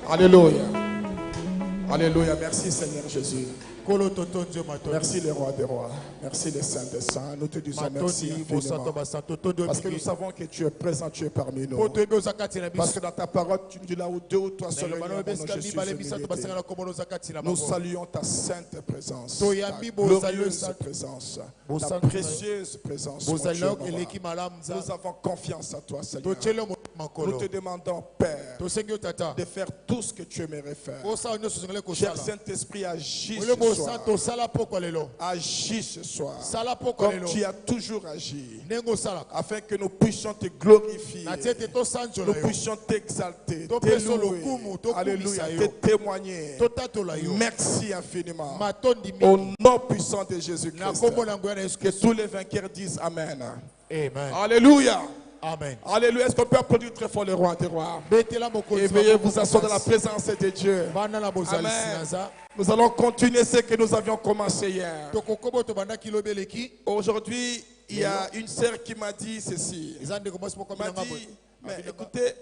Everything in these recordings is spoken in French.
Alléluia. Alléluia. Merci Seigneur Jésus. Merci les rois des rois. Merci les saints des saints. Nous te disons merci infiniment. Parce que nous savons que tu es présent, tu es parmi nous. Parce que dans ta parole, tu nous dis là où deux ou trois sont réunis, nous saluons ta sainte présence, ta glorieuse présence, ta précieuse présence. Nous avons confiance à toi, Seigneur. Nous te demandons, Père, de faire tout ce que tu aimerais faire. Cher Saint-Esprit, agis ce soir. Agis ce soir comme tu as toujours agi, afin que nous puissions te glorifier, nous puissions t'exalter, t'élouer, alléluia, te témoigner. Merci infiniment. Au nom puissant de Jésus-Christ, que tous les vainqueurs disent Amen. Amen. Alléluia. Amen. Alléluia. Est-ce qu'on peut applaudir très fort le roi des rois? Et veuillez vous asseoir dans la présence de Dieu. Amen. Nous allons continuer ce que nous avions commencé hier. Aujourd'hui, il y a une sœur qui m'a dit ceci. Elle m'a dit, mais écoutez,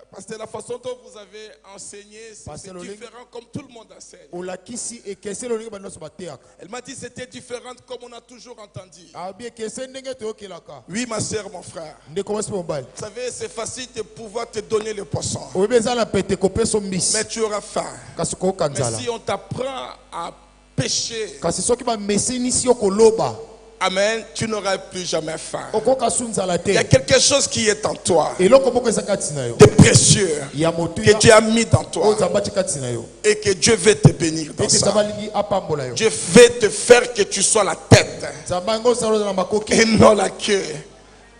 parce que la façon dont vous avez enseigné, c'est différent comme tout le monde enseigne. Elle m'a dit c'était différent comme on a toujours entendu. Oui, ma sœur, mon frère. Vous savez, c'est facile de pouvoir te donner le poisson. Mais tu auras faim. Mais si on t'apprend à pêcher, amen, tu n'auras plus jamais faim. Il y a quelque chose qui est en toi, de précieux, que Dieu a mis dans toi, et que Dieu veut te bénir dans ça. Dieu veut te faire que tu sois la tête et non la queue.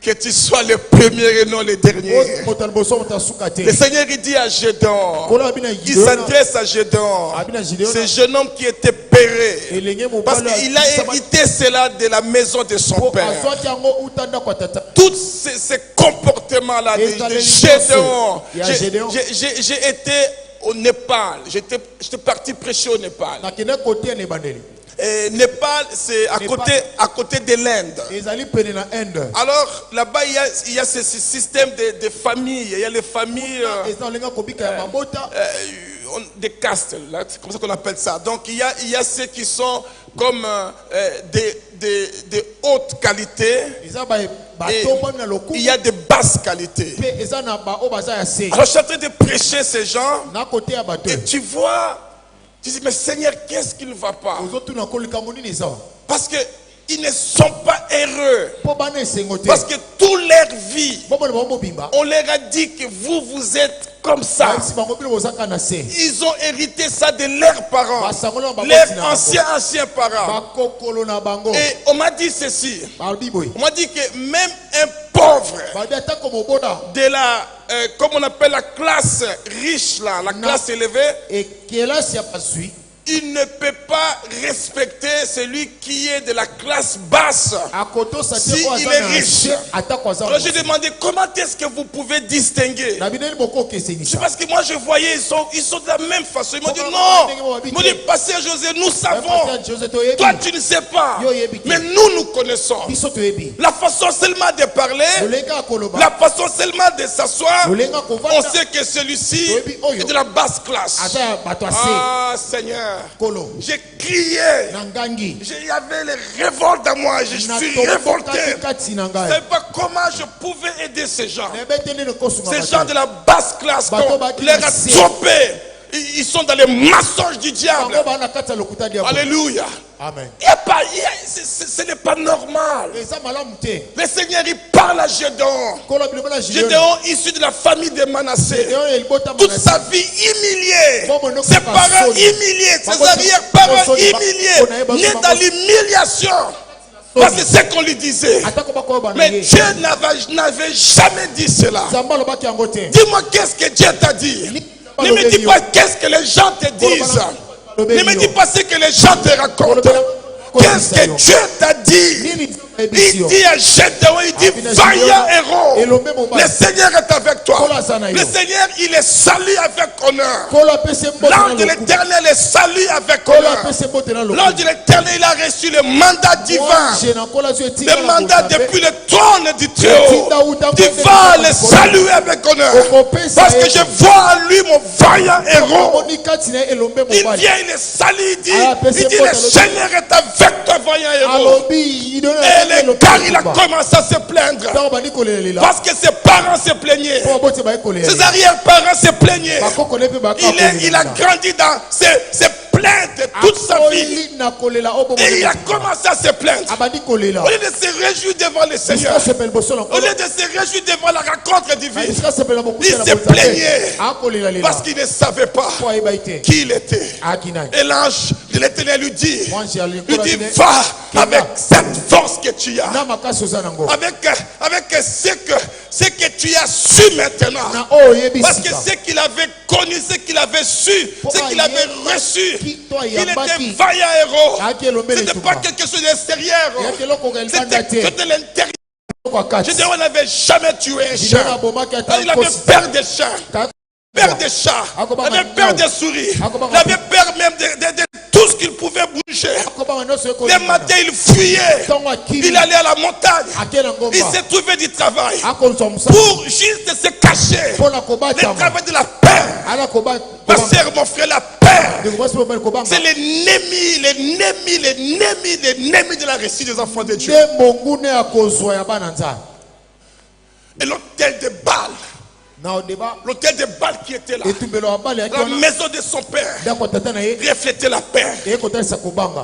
Que tu sois le premier et non le dernier. Le Seigneur il dit à Gédéon, il s'adresse à Gédéon, ce jeune homme qui était péré, parce qu'il a hérité cela de la maison de son père. Tous ces comportements-là de Gédéon. J'ai été au Népal, j'étais parti prêcher au Népal. Et Népal, c'est à côté de l'Inde. Alors là-bas, il y a ce système de familles. Il y a les familles des castes, c'est comme ça qu'on appelle ça. Donc il y a ceux qui sont comme de haute qualité. Et il y a de basse qualité. Alors je suis en train de prêcher ces gens. Et tu vois, tu dis, mais Seigneur, qu'est-ce qui ne va pas? Parce qu'ils ne sont pas heureux. Parce que toute leur vie, on leur a dit que vous êtes comme ça. Ils ont hérité ça de leurs parents, leurs anciens parents. Et on m'a dit ceci. On m'a dit que même un pauvre de la, comme on appelle la classe riche, là, la classe élevée, il ne peut pas respecter celui qui est de la classe basse si il est riche. Alors j'ai demandé comment est-ce que vous pouvez distinguer. C'est parce que moi je voyais ils sont de la même façon. Ils m'ont dit non. Ils m'ont dit pasteur José, nous savons. Toi tu ne sais pas. Mais nous connaissons. La façon seulement de parler, la façon seulement de s'asseoir, on sait que celui-ci est de la basse classe. Ah Seigneur, j'ai crié, il y avait les révoltes à moi, je suis révolté. Je ne savais pas comment je pouvais aider ces gens. Ces gens de la basse classe qu'on leur a trompé. Ils sont dans les mensonges du diable. Alléluia. Amen. Ce n'est pas normal. Le Seigneur il parle à Gédéon. Gédéon issu de la famille de Manassé. Toute sa vie humiliée. Ses parents humiliés. Ses arrière-parents humiliés. Né dans l'humiliation. Parce que c'est ce qu'on lui disait. Mais Dieu n'avait jamais dit cela. Dis-moi qu'est-ce que Dieu t'a dit. Ne me dis pas qu'est-ce que les gens te disent. Ne me dis pas ce que les gens te racontent. Qu'est-ce que Dieu t'a dit? Il dit à Gédéon, il dit, vaillant héros, le Seigneur est avec toi. Le Seigneur, il est salué avec honneur. L'ange de l'Éternel est salué avec honneur. L'ange de l'Éternel, il a reçu le mandat divin. Le mandat depuis le trône du Très-Haut. Tu vas le saluer avec honneur. Parce que je vois en lui mon vaillant héros. Il vient, il est salué, il dit le Seigneur est avec toi, vaillant héros. Et le gars, il a commencé à se plaindre. Parce que ses parents se plaignaient. Ses arrière-parents se plaignaient. Il a grandi dans ses plaintes toute sa vie. Et il a commencé à se plaindre. Au lieu de se réjouir devant le Seigneur, au lieu de se réjouir devant la rencontre divine, il se plaignait. Parce qu'il ne savait pas qui il était. Et l'ange de l'Éternel lui dit, va avec cette force que tu as, avec ce que tu as su maintenant. Parce que ce qu'il avait connu, ce qu'il avait su, ce qu'il avait reçu, il était vaillant héros. Ce n'était pas quelque chose d'extérieur, c'était l'intérieur. Gédéon n'avait jamais tué un chat. Il avait peur des chats, peur des chats, il avait peur des souris, il avait peur même de tout ce qu'il pouvait bouger. Le matin, il fuyait, il allait à la montagne, il s'est trouvé du travail pour juste se cacher. Le travail de la paix. Ma soeur, mon frère, la paix, c'est l'ennemi de la réussite des enfants de Dieu. Et l'autel de Baal, l'autel de Baal qui était là, la maison de son père, reflétait la paix.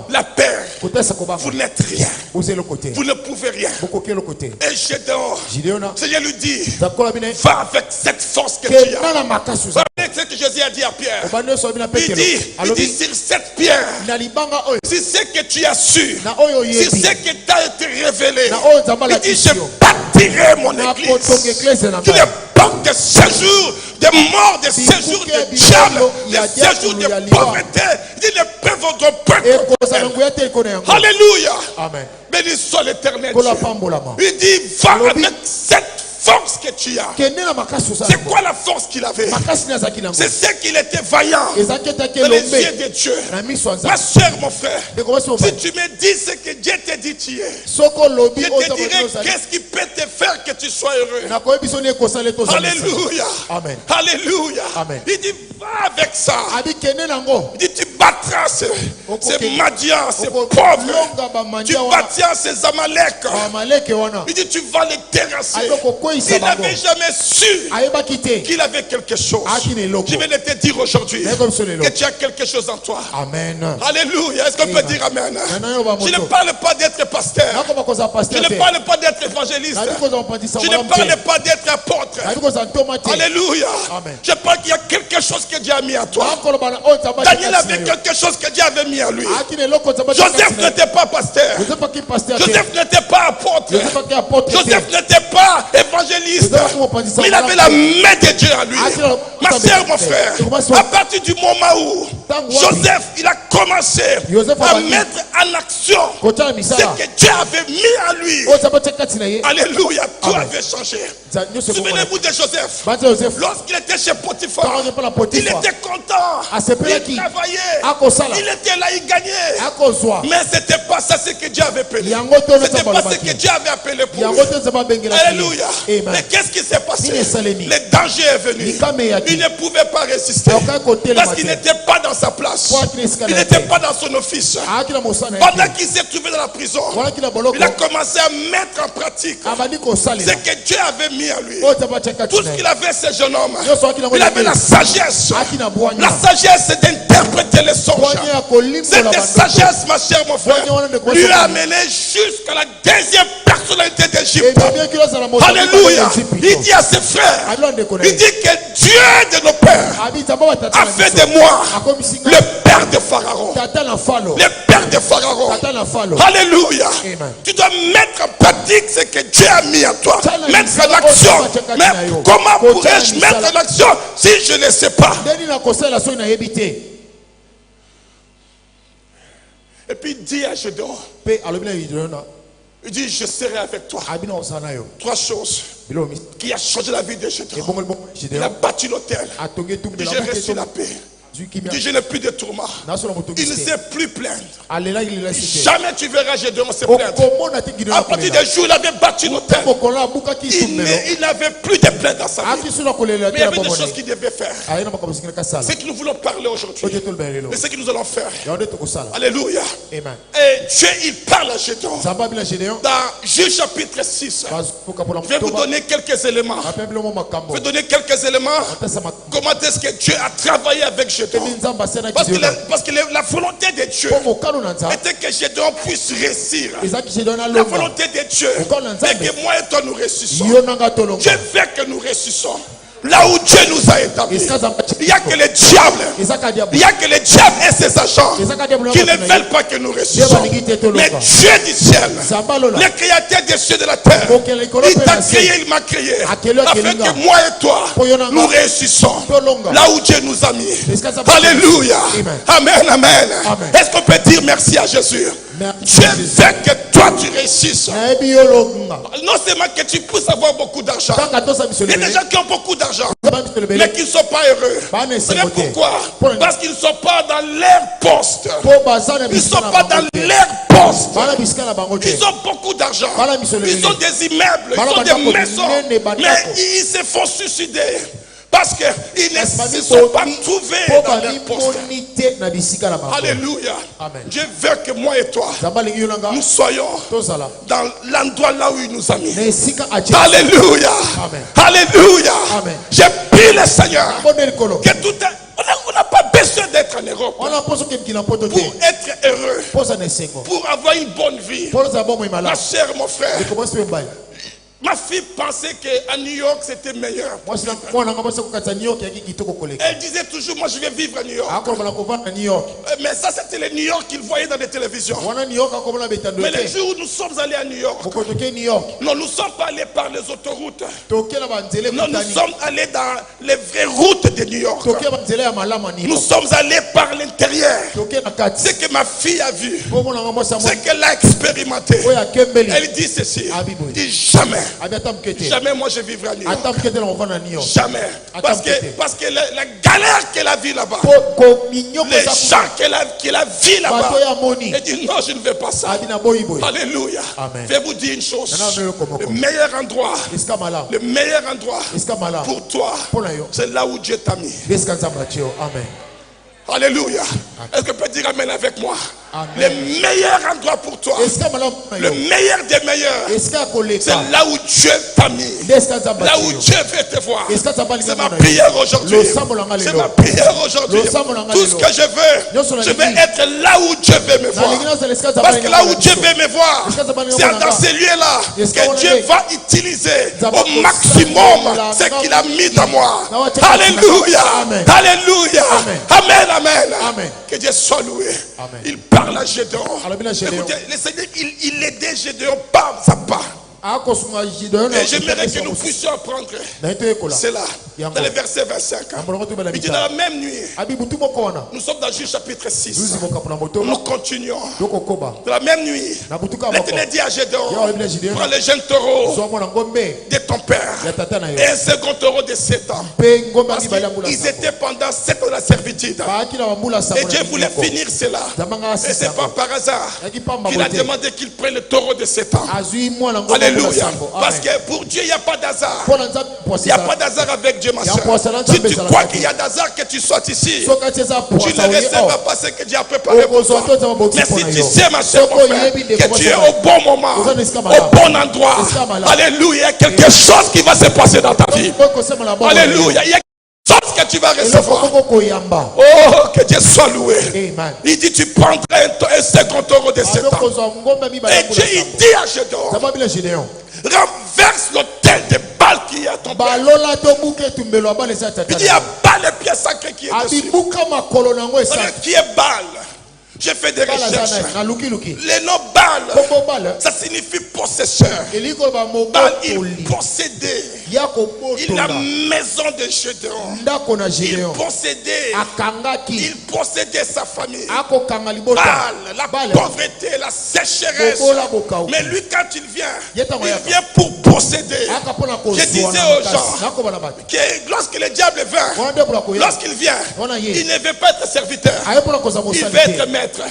La paix, vous n'êtes rien, vous ne pouvez rien. Et Gédéon, Seigneur lui dit, va avec cette force que tu as. C'est ce que Jésus a dit à Pierre. Il dit sur cette pierre, si c'est que tu as su, si c'est que tu as été révélé, il dit, je bâtirai mon église. Tu n'es pas de séjour de mort, de séjour de diable, de séjour de pauvreté. Il dit, les pauvres vont perdre. Alléluia. Amen. Béni soit l'Éternel. Il dit, va avec cette force que tu as. C'est quoi la force qu'il avait? C'est ce qu'il était vaillant dans les yeux de Dieu. Ma soeur, mon frère, si tu me dis ce que Dieu te dit tu es, je te dirai qu'est-ce qui peut te faire que tu sois heureux. Alléluia. Amen. Alléluia. Amen. Il dit, va avec ça. Il dit, tu battras ces Madians, ces pauvres. Tu battras ces Amalek. Il dit, tu vas les terrasser. Il n'avait jamais su qu'il avait quelque chose. Je vais te dire aujourd'hui que tu as quelque chose en toi. Amen. Alléluia. Est-ce qu'on peut dire amen? Je ne parle pas d'être pasteur. Je ne parle pas d'être évangéliste. Je ne parle pas d'être apôtre. Alléluia. Je parle qu'il y a quelque chose que Dieu a mis en toi. Daniel avait quelque chose que Dieu avait mis en lui. Joseph n'était pas pasteur. Joseph n'était pas apôtre. Joseph n'était pas évangéliste. Mais il avait la main de Dieu en lui. Ma soeur, mon frère, à partir du moment où Joseph, il a commencé à mettre en action ce que Dieu avait mis en lui. Alléluia, tout avait changé. Souvenez-vous de Joseph. Lorsqu'il était chez Potiphar, il était content. Il travaillait. Il était là, il gagnait. Mais ce n'était pas ça ce que Dieu avait appelé. Ce n'était pas ce que Dieu avait appelé pour lui. Alléluia. Mais qu'est-ce qui s'est passé? Le danger est venu. Il ne pouvait pas résister. Parce qu'il n'était pas dans sa place. Il n'était pas dans son office. Pendant qu'il s'est trouvé dans la prison, il a commencé à mettre en pratique ce que Dieu avait mis en lui. Tout ce qu'il avait, ce jeune homme, il avait la sagesse. La sagesse, c'est d'interpréter les songes. Cette sagesse, ma chère, mon frère, lui a amené jusqu'à la deuxième personnalité d'Égypte. Alléluia. Il dit à ses frères, il dit que Dieu de nos pères a fait de moi le père de Pharaon. Le père de Pharaon. Alléluia. Tu dois mettre en pratique ce que Dieu a mis en toi. Mettre en action. Mais comment pourrais-je mettre en action si je ne sais pas? Et puis il dit à Gédéon, Il dit, je serai avec toi. 3 choses qui a changé la vie de Gédéon. Il a bâti l'autel. J'ai reçu la paix. Il dit, je n'ai plus de tourment. Il ne sait plus plaindre. Jamais tu verras Gédéon se plaindre. À partir du jour où il avait bâti l'autel, il n'avait plus de plaintes dans sa vie. Mais il y avait des choses qu'il devait faire. C'est que nous voulons parler aujourd'hui. Et ce que nous allons faire. Alléluia. Et Dieu, il parle à Gédéon. Dans Juge chapitre 6. Je vais vous donner quelques éléments. Je vais donner quelques éléments. Comment est-ce que Dieu a travaillé avec Gédéon. Parce que la volonté de Dieu était que Gédéon puisse réussir. La volonté de Dieu est que moi et toi nous réussissons. Dieu veut que nous réussissons. Là où Dieu nous a établis, il n'y a que le diable. Il n'y a que le diable et ses agents qui ne veulent pas que nous réussissions. Mais Dieu du ciel, le créateur des cieux et de la terre, il t'a créé, il m'a créé, afin que moi et toi, nous réussissons là où Dieu nous a mis. Alléluia. Amen, amen. Est-ce qu'on peut dire merci à Jésus? Dieu veut que toi tu réussisses. Non seulement que tu puisses avoir beaucoup d'argent. Il y a des gens qui ont beaucoup d'argent, mais qui ne sont pas heureux. C'est pourquoi? Parce qu'ils ne sont pas dans leur poste. Ils ne sont pas dans leur poste. Ils ont beaucoup d'argent. Ils ont des immeubles, ils ont des maisons, mais ils se font suicider. Parce qu'ils ne se sont pas trouvés dans leur poste. Alléluia. Dieu veut que moi et toi, nous soyons dans l'endroit là où il nous a mis. Alléluia. Alléluia. Je prie le Seigneur que tout est... On n'a pas besoin d'être en Europe pour être heureux, pour avoir une bonne vie. Ma chère, mon frère, ma fille pensait qu'à New York c'était meilleur. Elle disait toujours, moi je vais vivre à New York. Mais ça c'était le New York qu'il voyait dans les télévisions. Mais le jour où nous sommes allés à New York, non, nous ne sommes pas allés par les autoroutes. Non, nous sommes allés dans les vraies routes de New York. Nous sommes allés par l'intérieur. Ce que ma fille a vu, ce qu'elle a expérimenté, elle dit ceci, elle dit jamais. Jamais moi je vivrai à New York. Jamais. Parce que la galère qu'elle a vue là-bas, les gens qu'elle a vus là-bas, elle dit non, je ne veux pas ça. Alléluia. Je vais vous dire une chose. Le meilleur endroit pour toi, c'est là où Dieu t'a mis. Alléluia. Est-ce que tu peux dire amen avec moi? Le meilleur endroit pour toi, le meilleur des meilleurs, c'est là où Dieu t'a mis, là où Dieu veut te voir. C'est ma prière aujourd'hui. C'est ma prière aujourd'hui. Tout ce que je veux être là où Dieu veut me voir. Parce que là où Dieu veut me voir, c'est dans ces lieux-là que Dieu va utiliser au maximum ce qu'il a mis dans moi. Alléluia. Alléluia. Amen, amen. Que Dieu soit loué. Il parle à Gédéon. Écoutez, le Seigneur, il aidait Gédéon pas à pas. Et j'aimerais que nous puissions apprendre cela dans le verset 25. Il dit dans la même nuit, nous sommes dans Juge chapitre 6. Nous continuons. Dans la même nuit, l'Éternel dit à Gédéon, prends le jeune taureau de ton père et un second taureau de 7 ans. Parce qu'ils étaient pendant 7 ans de la servitude. Et Dieu voulait finir cela. Et c'est pas par hasard qu'il a demandé qu'il prenne le taureau de 7 ans. Alléluia. Parce que pour Dieu, il n'y a pas d'hasard. Il n'y a pas d'hasard avec Dieu, ma soeur. Si tu crois qu'il y a d'hasard que tu sois ici, tu ne recevras pas ce que Dieu a préparé pour toi. Mais si tu sais, ma soeur, mon frère, que tu es au bon moment, au bon endroit, alléluia, il y a quelque chose qui va se passer dans ta vie. Alléluia. Il y a quelque chose que tu vas recevoir. Oh, que Dieu soit loué. Il dit, tu prendras un second taureau de 7 ans. Et Dieu, il dit à Gédéon, renverse l'autel de Baal qui est à ton père. Il dit, abat les pieds sacrés qui est dessus. Qui est Baal? J'ai fait des recherches. Le nom Baal, ça signifie possesseur. Baal, il possédait. La maison de Gédéon. Il possédait sa famille. Baal, la pauvreté, la sécheresse. Mais lui, quand il vient pour posséder. Je disais aux gens que lorsque le diable vient, lorsqu'il vient, il ne veut pas être serviteur. Il veut être maître.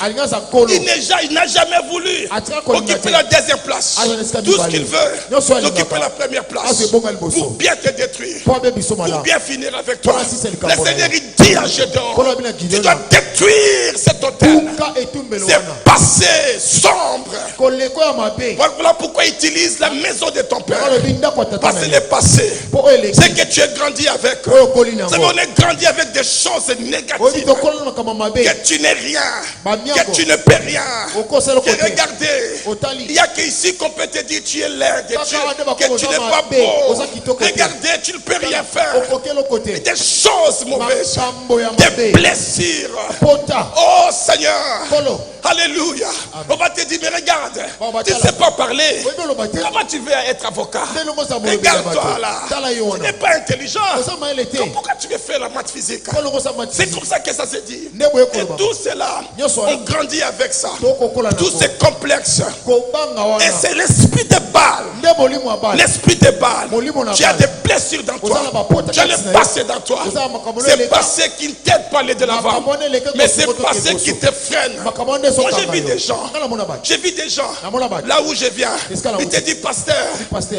Il n'a jamais voulu occuper la deuxième place. Tout ce qu'il veut, c'est occuper la première place. Pour bien te détruire. Pour bien finir avec toi. Le Seigneur il dit à Gédéon, tu dois détruire cet autel. C'est passé sombre. Voilà pourquoi il utilise la maison de ton père. Parce que le passé, c'est que tu es grandi avec. On est grandi avec des choses négatives. Que tu n'es rien. Que tu ne peux rien. Que regardez, il n'y a qu'ici qu'on peut te dire tu es laid, que tu n'es pas beau. Regardez, tu ne peux rien faire. Des choses mauvaises, des blessures. Oh Seigneur, alléluia. On va te dire, mais regarde, tu ne sais pas parler. Comment tu veux être avocat? Regarde-toi là. Tu n'es pas intelligent. Pourquoi tu veux faire la maths physique? C'est comme ça que ça se dit. Et tout cela, on grandit avec ça. Tous ces complexes. Et c'est l'esprit de Baal. L'esprit de Baal. Tu as des blessures dans toi. Tu as le passé dans toi. C'est passé qui ne t'aide pas à aller de l'avant. Mais c'est passé qui te freine. Moi j'ai vu des gens. Là où je viens. Il te dit, pasteur,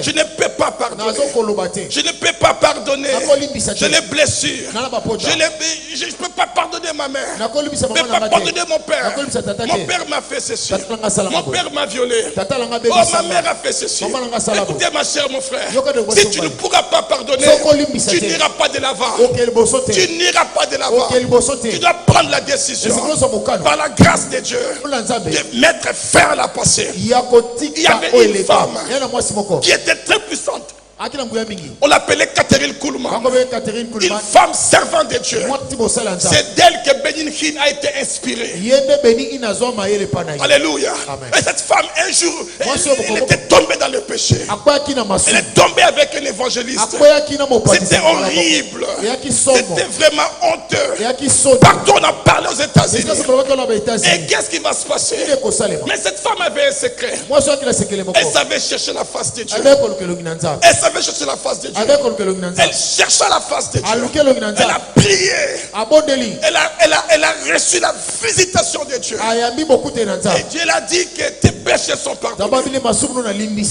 je ne peux pas pardonner. Je ne peux pas pardonner. Je les blessures. Je ne peux pas pardonner ma mère. Je ne peux pas pardonner mon père. Mon père m'a fait ceci. Mon père m'a violé. Oh, ma mère a fait ceci. Écoutez ma chère, mon frère. Si tu ne pourras pas pardonner, tu n'iras pas de l'avant. Tu n'iras pas de l'avant. Tu dois prendre la décision par la grâce de Dieu de mettre fin à la passé. Il y avait une femme qui était très puissante. On l'appelait Catherine Kuhlman. Une femme servante de Dieu. C'est d'elle que Benin Hinn a été inspiré. Alléluia. Et cette femme, un jour, elle était tombée dans le péché. Elle est tombée avec un évangéliste. C'était horrible. C'était vraiment honteux. Partout on a parlé aux États-Unis. Et qu'est-ce qui va se passer? Mais cette femme avait un secret. Elle savait chercher la face de Dieu. Elle savait chercher la face de Dieu. Elle chercha la face de Dieu. Elle a prié. Elle a reçu la visitation de Dieu. Et Dieu l'a dit que tes péchés sont pardonnés.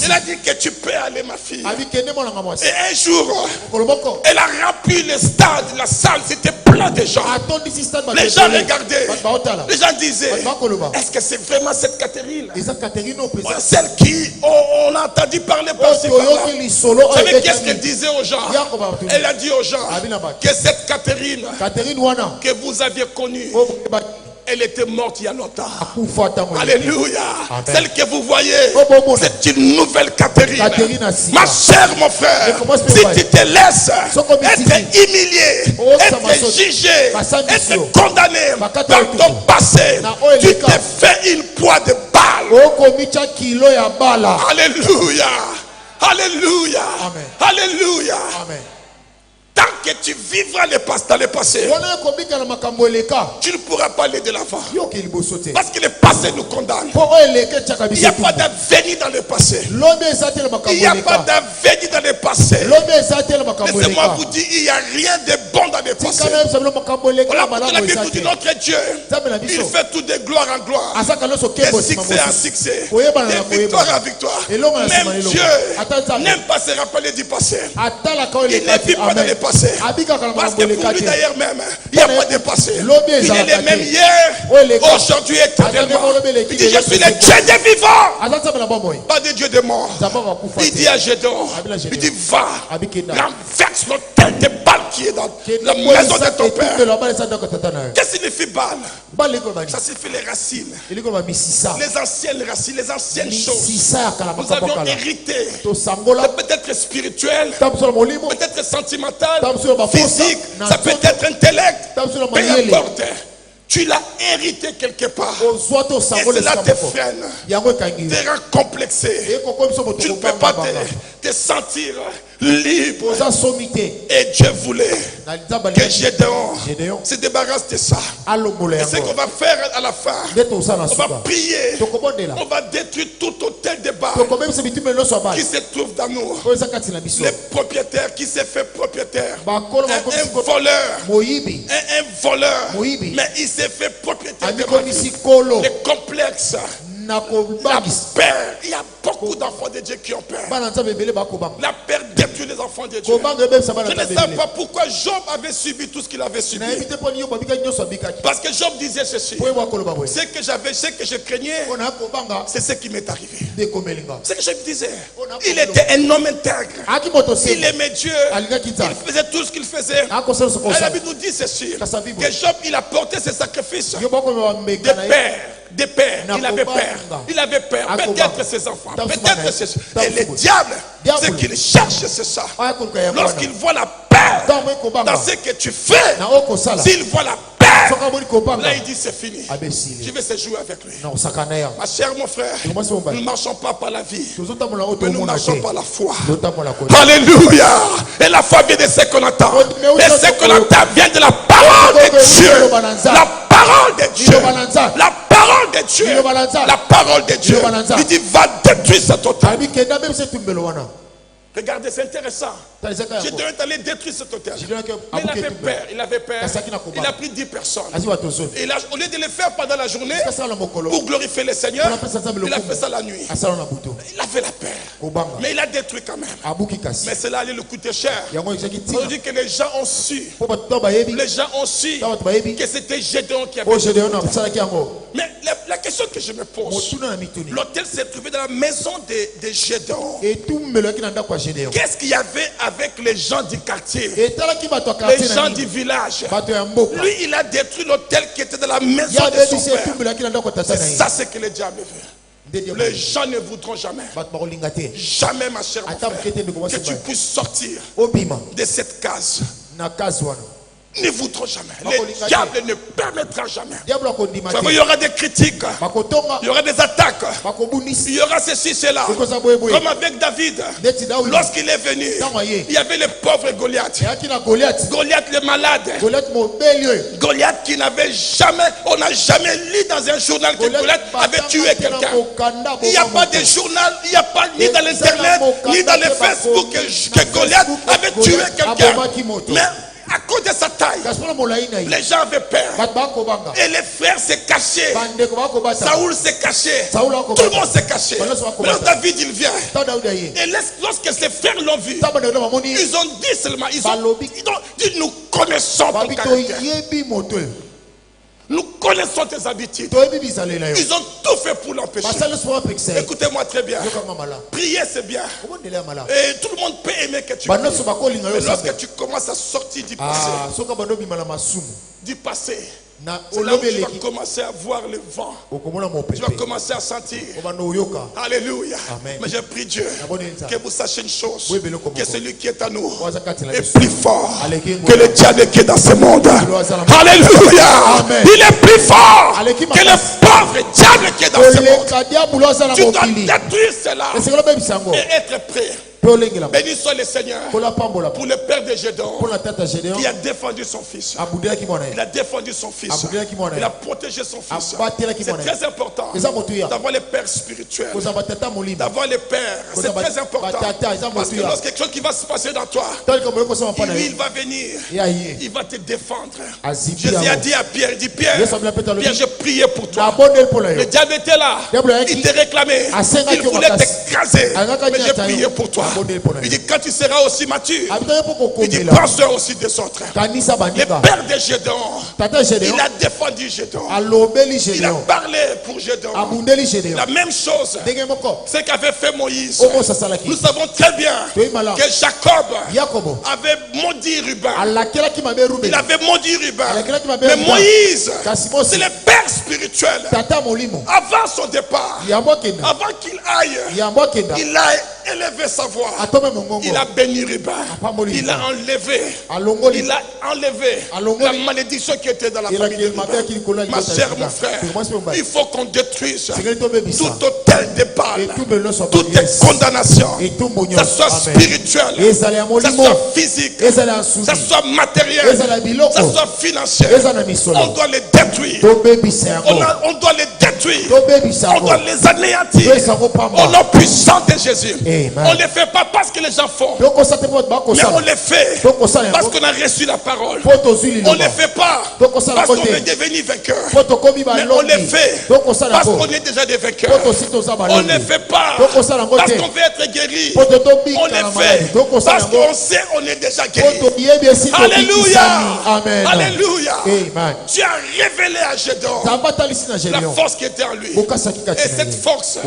Il a dit que tu peux aller, ma fille. Et un jour, elle a rempli le stade, la salle, c'était plein de gens. Les gens regardaient. Les gens disaient, est-ce que c'est vraiment cette Catherine? Celle qui on a entendu parler par-ci par-là. Vous savez qu'est-ce qu'elle disait aux gens? Elle a dit aux gens que cette Catherine que vous aviez connue, elle était morte il y a longtemps. Alléluia. Celle que vous voyez, c'est une nouvelle Catherine. Ma chère, mon frère, si tu te laisses être humilié, être jugé, être condamné par ton passé, tu te fais une poids de balle. Alléluia. Alléluia. Amen. Alléluia. Amen. Tant que tu vivras dans le passé, tu ne pourras pas aller de l'avant. Parce que le passé nous condamne. Il n'y a pas d'avenir dans le passé. Il n'y a pas d'avenir dans le passé. Laissez-moi vous dire, il n'y a rien de bon dans le passé. La Bible nous dit notre Dieu, il fait tout de gloire en gloire, de succès en succès, de victoire en victoire. Même Dieu n'aime pas se rappeler du passé. Il ne vit pas dans le passé. Parce que pour lui d'ailleurs même, il n'y a pas de passé. Il est le même hier, aujourd'hui et éternellement. Il dit, je suis le Dieu des vivants, pas de Dieu des morts. Il dit à Gédéon, il dit, va, renverse l'autel de Baal qui est dans la maison de ton père. Qu'est-ce que signifie Baal? Ça signifie les racines. Les anciennes racines, les anciennes choses. Nous avions hérité. Peut-être spirituel, peut-être sentimental, physique, ça peut être intellect. Peu importe. tu l'as hérité quelque part. Et cela te freine, te rend complexé. Tu ne peux pas te sentir libre. Et Dieu voulait que Gédéon se débarrasse de ça. Et ce qu'on va faire à la fin, on va prier, on va détruire tout hôtel de Baal qui se trouve dans nous. Les propriétaires qui s'est fait propriétaire, un voleur, mais il s'est fait propriétaire de les complexes. La peur, il y a beaucoup d'enfants de Dieu qui ont peur. La peur détruit les enfants de Dieu. Je ne sais pas pourquoi Job avait subi tout ce qu'il avait subi. Parce que Job disait ceci: ce que je craignais, c'est ce qui m'est arrivé. Ce que je disais, il était un homme intègre. Il aimait Dieu. Il faisait tout ce qu'il faisait. Et la Bible nous dit ceci: que Job, il a porté ses sacrifices des pères. Il avait peur. Peut-être ses enfants. Peut-être ses... Et le diable, ce qu'il cherche, c'est ça. Lorsqu'il voit la peur dans ce que tu fais, s'il voit la peur, là il dit c'est fini. Je vais se jouer avec lui. Ma chère, mon frère, nous ne marchons pas par la vie, mais nous marchons par la foi. Alléluia. Et la foi vient de ce qu'on entend. Et ce qu'on entend vient de la parole de Dieu. La parole de Dieu. La parole de Dieu. La parole de Dieu. Il dit va détruire cet hôtel. Regardez, c'est intéressant. Gédéon est allé détruire cet hôtel. Mais il avait peur. Il a pris 10 personnes. Et là, au lieu de le faire pendant la journée pour glorifier le Seigneur, il a fait ça la nuit. Il avait la peur. Mais il a détruit quand même. Mais cela allait le coûter cher. On dit que les gens ont su. Les gens ont su que c'était Gédéon qui avait détruit. Mais la question que je me pose, l'hôtel s'est trouvé dans la maison de Gédéon. Qu'est-ce qu'il y avait avec les gens du quartier, les gens du village? Lui, il a détruit l'hôtel qui était dans la maison de son père. C'est ça ce que le diable veut. Les gens ne voudront jamais, jamais, ma chère, que tu puisses sortir de cette case. Ne voudront jamais. Le diable ne permettra jamais. Il y aura des critiques, il y aura des attaques, il y aura ceci, cela. Comme avec David, lorsqu'il est venu, il y avait le pauvre Goliath. Goliath le malade. Goliath qui n'avait jamais, on n'a jamais lu dans un journal que Goliath avait tué quelqu'un. Il n'y a pas de journal, il n'y a pas ni dans l'internet, ni dans le Facebook que Goliath avait tué quelqu'un. Mais à cause de sa taille, les gens avaient peur. Et les frères s'est caché. Saoul s'est caché. Tout le monde s'est caché. Mais là, David, il vient. Et lorsque ses frères l'ont vu, ils ont dit seulement, ils ont dit, nous connaissons ton caractère. Nous connaissons tes habitudes. Ils ont tout fait pour l'empêcher. Écoutez-moi très bien. Prier, c'est bien. Et tout le monde peut aimer que tu pries. Mais lorsque tu commences à sortir du passé, c'est là où tu vas commencer à voir le vent. Tu vas commencer à sentir. Alléluia. Mais je prie Dieu que vous sachiez une chose, que celui qui est à nous est plus fort que le diable qui est dans ce monde. Alléluia. Il est plus fort que le pauvre diable qui est dans ce monde. Tu dois détruire cela et être prêt. Béni soit le Seigneur pour le père de Gédéon qui a défendu son fils. Il a défendu son fils. Il a protégé son fils. C'est très important d'avoir les pères spirituels, d'avoir les pères. C'est très important parce que lorsque quelque chose qui va se passer dans toi, lui il va venir, il va te défendre. Jésus a dit à Pierre, il dit Pierre, j'ai prié pour toi. Le diable était là, il te réclamait, il voulait t'écraser, mais j'ai prié pour toi. Il dit quand tu seras aussi mature, il dit pense aussi des autres. Le père de Gédéon, il a défendu Gédéon, il a parlé pour Gédéon. La même chose, ce qu'avait fait Moïse. Nous savons très bien que Jacob avait maudit Ruben. Il avait maudit Ruben. Mais Moïse, c'est le père spirituel. Avant son départ, avant qu'il aille, il a élevé sa voix. Il a béni Riba. Il a enlevé la malédiction qui était dans la famille de Riba. Ma chère, mon frère, il faut qu'on détruise tout hôtel de Baal, toutes les condamnations, ça soit spirituel, ça soit physique, ça soit matériel, ça soit financier. On doit les détruire. On doit les détruire. On doit les anéantir. Au nom puissant de Jésus. On ne les fait pas parce que les gens font, mais on les fait parce qu'on a reçu la parole. On ne les fait pas parce qu'on veut devenir vainqueur, mais on les fait parce qu'on est déjà des vainqueurs. On ne les fait pas parce qu'on veut être guéri. On les fait parce qu'on sait on est déjà guéri. Alléluia. Alléluia. Tu as révélé à Gédéon la force qui était en lui. Et cette force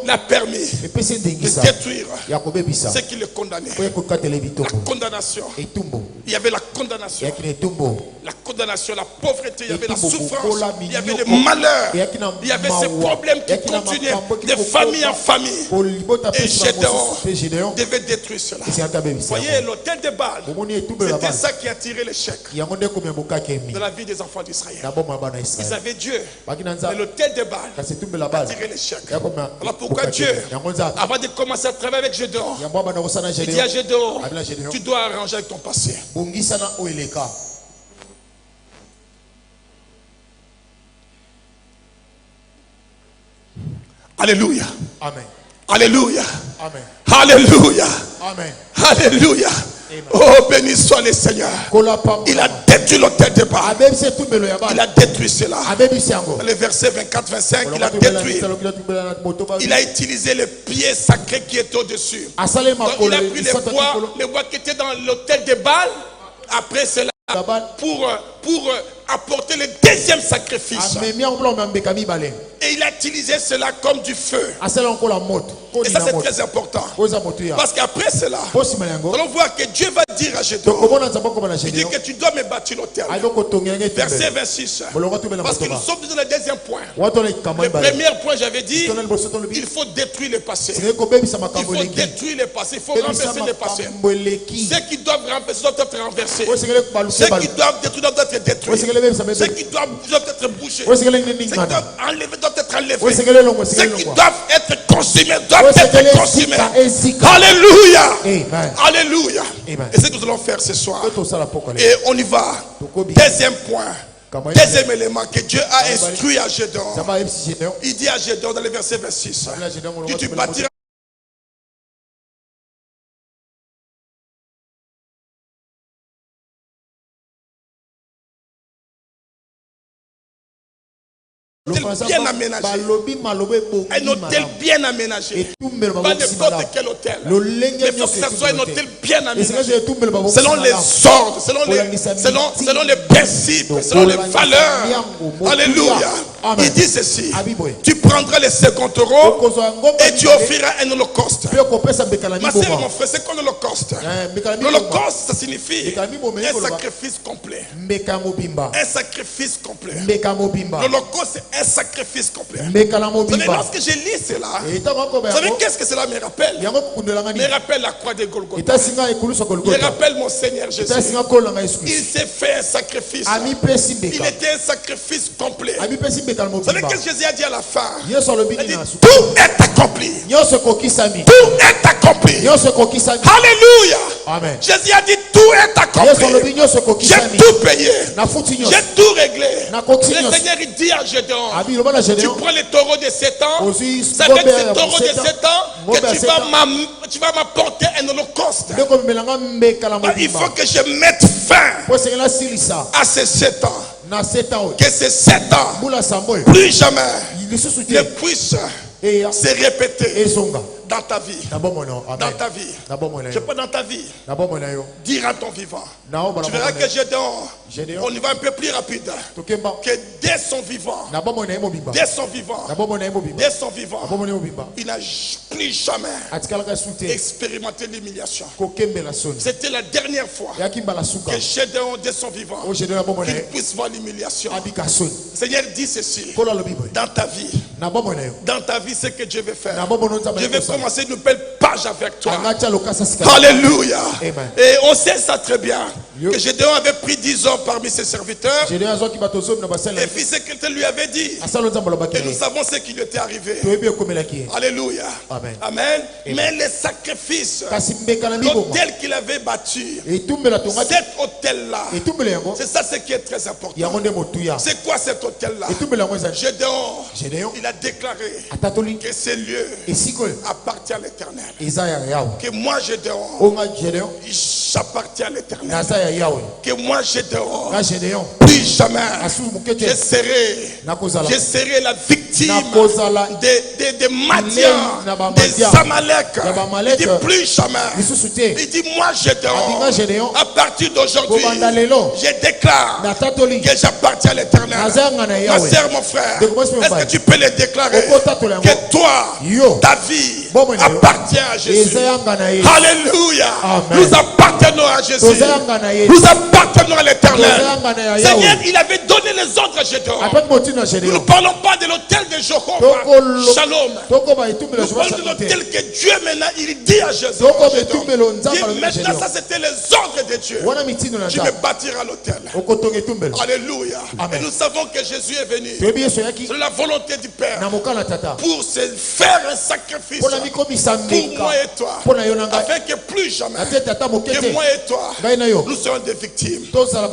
l'a permis de détruire ce qui le condamnait. La condamnation. Il y avait la condamnation. La condamnation, la pauvreté, il y avait la souffrance, il y avait le malheur, il y avait ces problèmes qui continuaient de famille en famille. Et Gédéon devait détruire cela. Vous voyez, l'autel de Baal, c'était ça qui a tiré l'échec de la vie des enfants d'Israël. Ils avaient Dieu, mais l'autel de Baal a tiré l'échec. Voilà pourquoi Dieu, avant de commencer à travailler avec Gédéon, il dit à Gédéon, tu dois arranger avec ton passé. Alléluia. Amen. Alléluia. Amen. Alléluia. Amen. Alléluia. Oh, béni soit le Seigneur. Il a détruit l'autel de Baal. Il a détruit cela. Dans le verset 24-25, il a détruit. Il a utilisé le pied sacré qui est au-dessus. Donc, il a pris les bois qui étaient dans l'autel de Baal. Après cela, pour apporter le deuxième sacrifice. Et il a utilisé cela comme du feu. Et ça, c'est très important. Parce qu'après cela, nous allons voir que Dieu va dire à Gédéon, il dit que tu dois me bâtir l'autel. Verset 26. Parce que nous sommes dans le deuxième point. Le premier point, j'avais dit, il faut détruire le passé. Il faut détruire le passé. Il faut renverser le passé. Ceux qui doivent renverser doivent être renversés. Ceux qui doivent détruire doivent être détruits. Ceux qui doivent être bouchés. Ceux qui doivent enlever doivent être enlevés. Ceux qui doivent être consumés doivent être consumés. Alléluia. Alléluia. Et c'est ce que nous allons faire ce soir. Et on y va. Deuxième point. Deuxième élément que Dieu a instruit à Gédéon. Il dit à Gédéon dans le verset 26, tu bâtiras bien aménagé. Un hôtel bien aménagé. Pas n'importe quel hôtel. Mais il faut que ça soit un hôtel bien aménagé. Selon les ordres, selon les principes, selon les valeurs. Alléluia. Il dit ceci. Tu prendras les 50 € et tu offriras un holocauste. Ma sœur, mon frère, c'est quoi l'holocauste? L'holocauste, ça signifie un sacrifice complet. Un sacrifice complet. L'holocauste, c'est un sacrifice complet. Vous savez, lorsque je lis cela, vous savez qu'est-ce que cela me rappelle? Me rappelle la croix de Golgotha. Me rappelle mon Seigneur Jésus. Il s'est fait un sacrifice. Il était un sacrifice complet. Vous savez qu'est-ce que Jésus a dit à la fin? Il a dit, tout est accompli. Tout est accompli. Alléluia. Amen. Jésus a dit, tout est accompli. J'ai tout payé. J'ai tout réglé. Le Seigneur il dit à Gédéon, tu prends les taureaux de 7 ans. C'est avec ces taureaux de 7 ans que tu vas m'apporter un holocauste. Il faut que je mette fin à ces 7 ans. Que ces 7 ans, plus jamais, ne puissent se répéter dans ta vie. Dans ta vie. Je pas dans ta vie. Dire à ton vivant. Tu verras que Gédéon, on y va un peu plus rapide. Que dès son vivant, il n'a plus jamais expérimenté l'humiliation. C'était la dernière fois que Gédéon, dès son vivant, qu'il puisse voir l'humiliation. Le Seigneur dit ceci. Dans ta vie, ce que Dieu veut faire. Je vais commencer une nouvelle page page avec toi. Alléluia. Et on sait ça très bien. Que Gédéon avait pris 10 hommes parmi ses serviteurs. Et puis Sécurité lui avait dit. Et nous savons ce qui lui était arrivé. Alléluia. Amen. Amen. Mais les sacrifices, l'autel qu'il avait battu, cet autel-là, c'est ça ce qui est très important. C'est quoi cet autel-là? Gédéon, il a déclaré que ce lieu appartient à l'Éternel. Que moi Gédéon, j'appartiens à l'Éternel. Que moi Gédéon, plus jamais je serai la victime des Madians, des Amalek. Il dit plus jamais. Il dit moi Gédéon, à partir d'aujourd'hui, je déclare que j'appartiens à l'Éternel. Ma sœur, mon frère, est-ce que tu peux le déclarer que toi, ta vie appartient à Jésus? Alléluia. Nous appartenons à Jésus. Nous appartenons à l'Éternel. Seigneur, il avait donné les ordres à Gédéon. Nous ne parlons pas de l'autel de Jéhovah. Shalom. Nous parlons de l'autel que Dieu maintenant, il dit à Jésus. Maintenant, ça c'était les ordres de Dieu. Tu me bâtiras l'autel. Alléluia. Et nous savons que Jésus est venu. C'est la volonté du Père. Pour se faire un sacrifice. Pour moi et toi. Afin que plus jamais, que moi et toi, nous serons des victimes.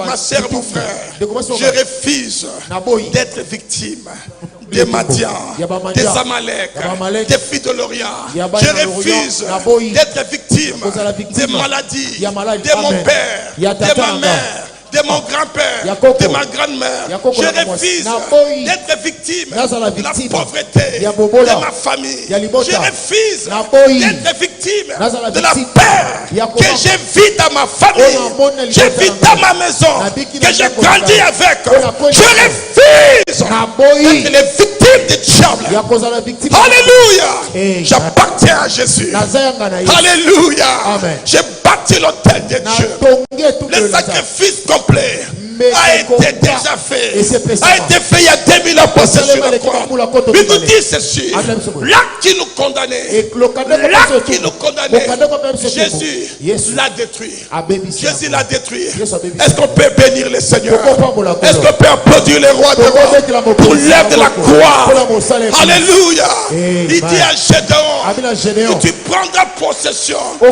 Ma sœur, mon frère, je refuse d'être victime des Madians, des Amalek, des filles de l'Orient. Je refuse d'être victime des maladies de mon père, de ma mère, de mon grand-père, de ma grand-mère. Je refuse d'être victime de la pauvreté de ma famille. Je refuse d'être victime de la paix que j'ai vis dans ma famille, j'ai vis dans ma maison, que j'ai grandi avec. Je refuse d'être les victimes du diable. Alléluia. J'appartiens à Jésus. Alléluia. J'ai bâti l'autel de Dieu. Le sacrifice complet a été déjà fait. A été fait il y a 2000 ans passés sur la croix. Mais nous dit ceci. L'acte qui nous condamnait, Jésus l'a détruit. Jésus l'a détruit. Est-ce qu'on peut bénir le Seigneur? Est-ce qu'on peut applaudir les rois de rois pour l'œuvre de la croix? Alléluia. Il dit à Gédéon que tu prendras possession. Tu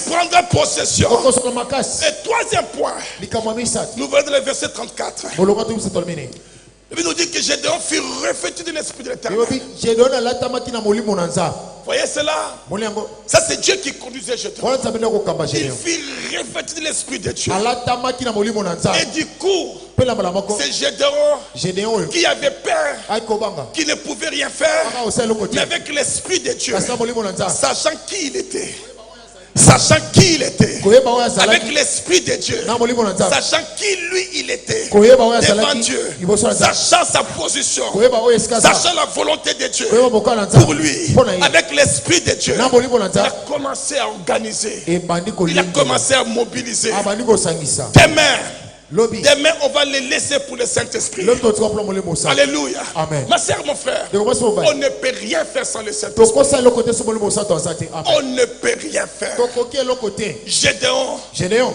prendras possession. Et troisième point, nous voyons dans le verset 34. Il nous dit que Gédéon fut revêtu de l'esprit de l'Éternel. Voyez cela? Ça c'est Dieu qui conduisait Gédéon. Il fut revêtu de l'esprit de Dieu. Et du coup, c'est Gédéon qui avait peur, qui ne pouvait rien faire, mais avec l'esprit de Dieu, sachant qui il était. Sachant qui il était, avec l'esprit de Dieu, sachant qui lui il était devant Dieu, sachant sa position, sachant la volonté de Dieu pour lui, avec l'esprit de Dieu, il a commencé à organiser, il a commencé à mobiliser. Demain, on va les laisser pour le Saint-Esprit. Alléluia. Amen. Ma sœur, mon frère, on ne peut rien faire sans le Saint-Esprit. On ne peut rien faire. Gédéon,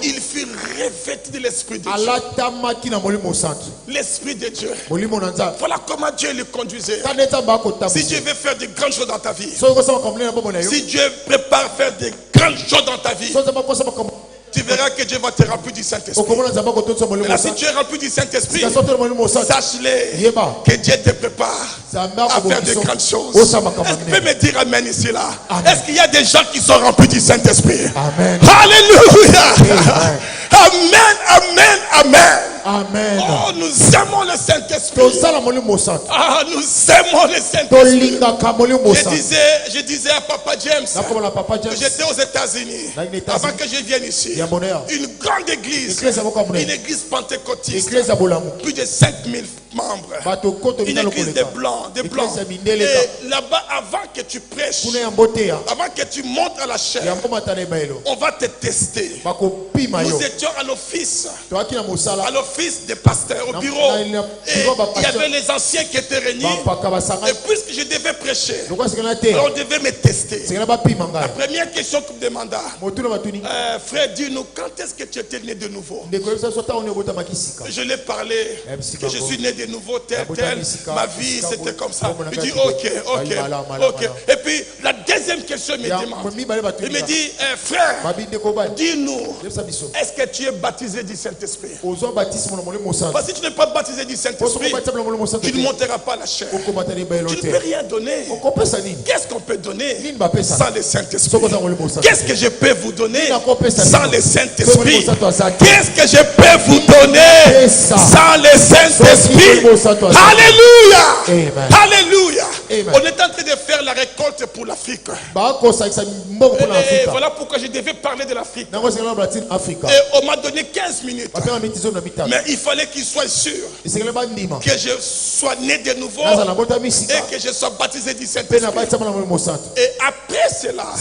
il fut revêtu de l'Esprit de Dieu. L'Esprit de Dieu. Voilà comment Dieu le conduisait. Si Dieu veut faire de grandes choses dans ta vie, si Dieu prépare faire de grandes choses dans ta vie, tu verras que Dieu va te remplir du Saint-Esprit. Maintenant, si tu es rempli du Saint-Esprit, sache-le que Dieu te prépare à faire de grandes choses. Est-ce que tu peux me dire amen ici là? Est-ce qu'il y a des gens qui sont remplis du Saint-Esprit? Amen. Alléluia. Amen, amen, amen. Amen. Oh, nous aimons le Saint-Esprit. Ah, nous aimons le Saint-Esprit. Je disais à Papa James que j'étais aux États-Unis avant que je vienne ici. Une grande église, une église pentecôtiste, plus de 5000 membres, une église de blancs, et là-bas, avant que tu prêches, avant que tu montes à la chair, on va te tester. Nous étions à l'office des pasteurs au bureau, et il y avait les anciens qui étaient réunis, et puisque je devais prêcher. Alors on devait me tester. La première question qu'on me demanda, frère, dis-nous, quand est-ce que tu étais né de nouveau? Je l'ai parlé, que je suis né de nouveau, tel, ma vie c'était comme ça. Il dit ok. Et puis la deuxième question, il me dit, frère, dis-nous, est-ce que tu es baptisé du Saint-Esprit? Parce que si tu n'es pas baptisé du Saint-Esprit, tu ne monteras pas la chair. Tu ne peux rien donner. Qu'est-ce qu'on peut donner sans le Saint-Esprit? Qu'est-ce que je peux vous donner sans le Saint-Esprit? Qu'est-ce que je peux vous donner sans le Saint-Esprit? Alléluia! Alléluia! On est en train de faire la récolte pour l'Afrique. Et voilà pourquoi je devais parler de l'Afrique. Et on m'a donné 15 minutes. Mais il fallait qu'il soit sûr que je sois né de nouveau et que je sois baptisé du Saint-Esprit. Et après cela,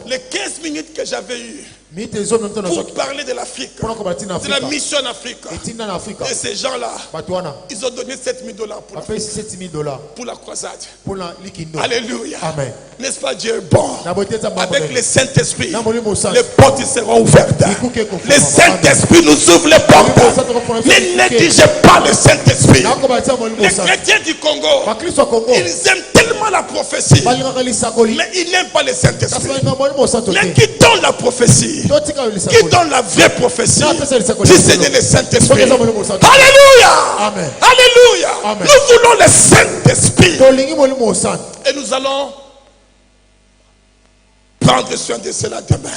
les 15 minutes que j'avais eues pour parler de l'Afrique, de la mission en Afrique, et ces gens-là, ils ont donné $7,000 pour la croisade. Alléluia. N'est-ce pas, Dieu est bon? Avec le Saint-Esprit, les portes seront ouvertes. Le Saint-Esprit nous ouvre les portes. Ne négligez pas le Saint-Esprit. Les chrétiens du Congo, ils aiment tellement la prophétie, mais ils n'aiment pas le Saint-Esprit. Mais qui donne la prophétie, qui donne la vraie prophétie, si c'est le Saint-Esprit. Alléluia. Alléluia. Nous voulons le Saint-Esprit. Et nous allons prendre soin de cela demain.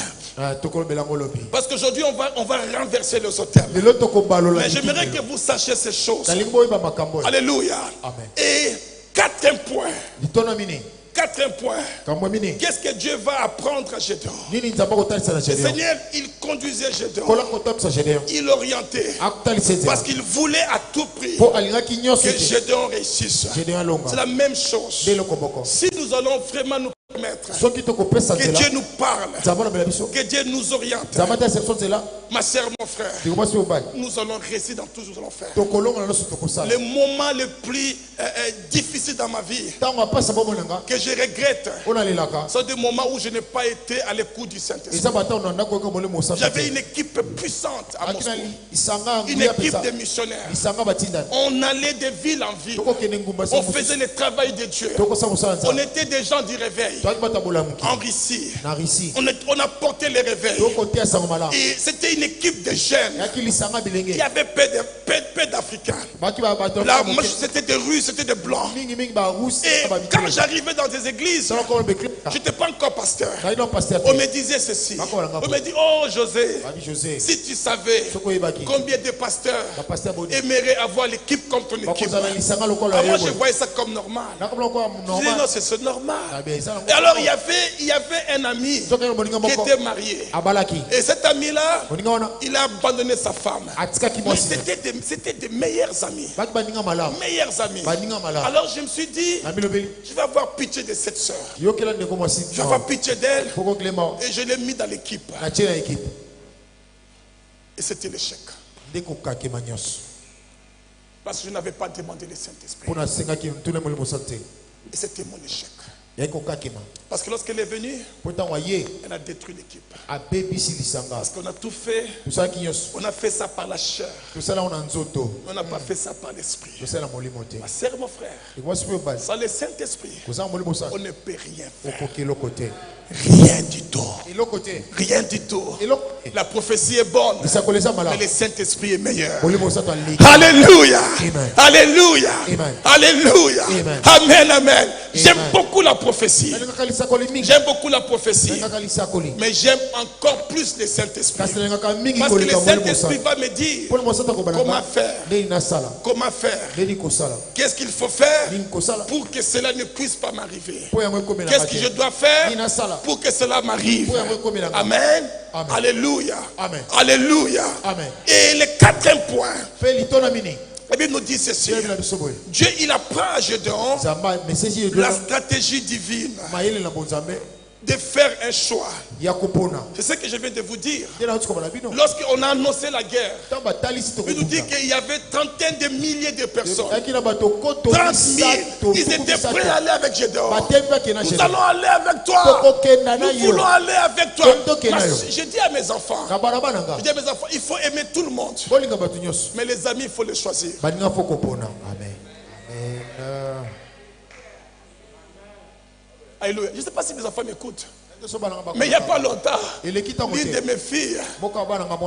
Parce qu'aujourd'hui on va renverser le terme. Mais j'aimerais que vous sachiez ces choses. Alléluia. Et quatrième point. Qu'est-ce que Dieu va apprendre à Gédéon? Le Seigneur, il conduisait Gédéon. Il orientait. Parce qu'il voulait à tout prix que Gédéon réussisse. C'est la même chose. Si nous allons vraiment nous que Dieu nous parle, que Dieu nous oriente, ma sœur, mon frère, nous allons réussir dans tout ce que nous allons faire. Le moment le plus difficile dans ma vie que je regrette, c'est des moments où je n'ai pas été à l'écoute du Saint-Esprit. J'avais une équipe puissante à Moscou, une équipe de missionnaires. On allait de ville en ville, on faisait le travail de Dieu, on était des gens du réveil. En Russie, on a porté les réveils. Et c'était une équipe de jeunes qui avait peu d'Africains. Là, moi, c'était des Russes, c'était des Blancs. Et quand j'arrivais dans des églises, je n'étais pas encore pasteur. On me disait ceci. On me dit, oh José, si tu savais combien de pasteurs aimeraient avoir l'équipe comme ton équipe. Moi, je voyais ça comme normal. Je disais, non, c'est normal. Et alors, il y avait un ami qui était marié. Et cet ami-là, il a abandonné sa femme. Mais c'était des meilleurs amis. Meilleurs amis. Alors je me suis dit, je vais avoir pitié de cette soeur. Je vais avoir pitié d'elle. Et je l'ai mis dans l'équipe. Et c'était l'échec. Parce que je n'avais pas demandé le Saint-Esprit. Et c'était mon échec. Parce que lorsqu'elle est venue, elle a détruit l'équipe. Parce qu'on a tout fait. On a fait ça par la chair. On n'a pas fait ça par l'esprit. Ma sœur, mon frère, sans le Saint-Esprit, on ne peut rien faire. Rien du tout. Rien du tout. La prophétie est bonne, mais le Saint-Esprit est meilleur. Alléluia. Alléluia. Alléluia. Amen, amen. J'aime beaucoup la prophétie. J'aime beaucoup la prophétie. Mais j'aime encore plus le Saint-Esprit. Parce que le Saint-Esprit va me dire comment faire. Comment faire. Qu'est-ce qu'il faut faire pour que cela ne puisse pas m'arriver. Qu'est-ce que je dois faire pour que cela m'arrive. Amen. Alléluia. Alléluia. Et le quatrième point, la Bible nous dit ceci. Dieu, il apprend à Gédéon la stratégie divine de faire un choix. C'est ce que je viens de vous dire. Lorsqu'on a annoncé la guerre, il nous dit qu'il y avait trentaine de milliers de personnes. 30 000. Ils étaient prêts à aller avec Gédéon. Nous allons aller avec toi. Nous voulons aller avec toi. J'ai dit à mes enfants, il faut aimer tout le monde. Mais les amis, il faut les choisir. Amen. Alléluia. Je ne sais pas si mes enfants m'écoutent. Mais il n'y a pas longtemps, l'une de mes filles,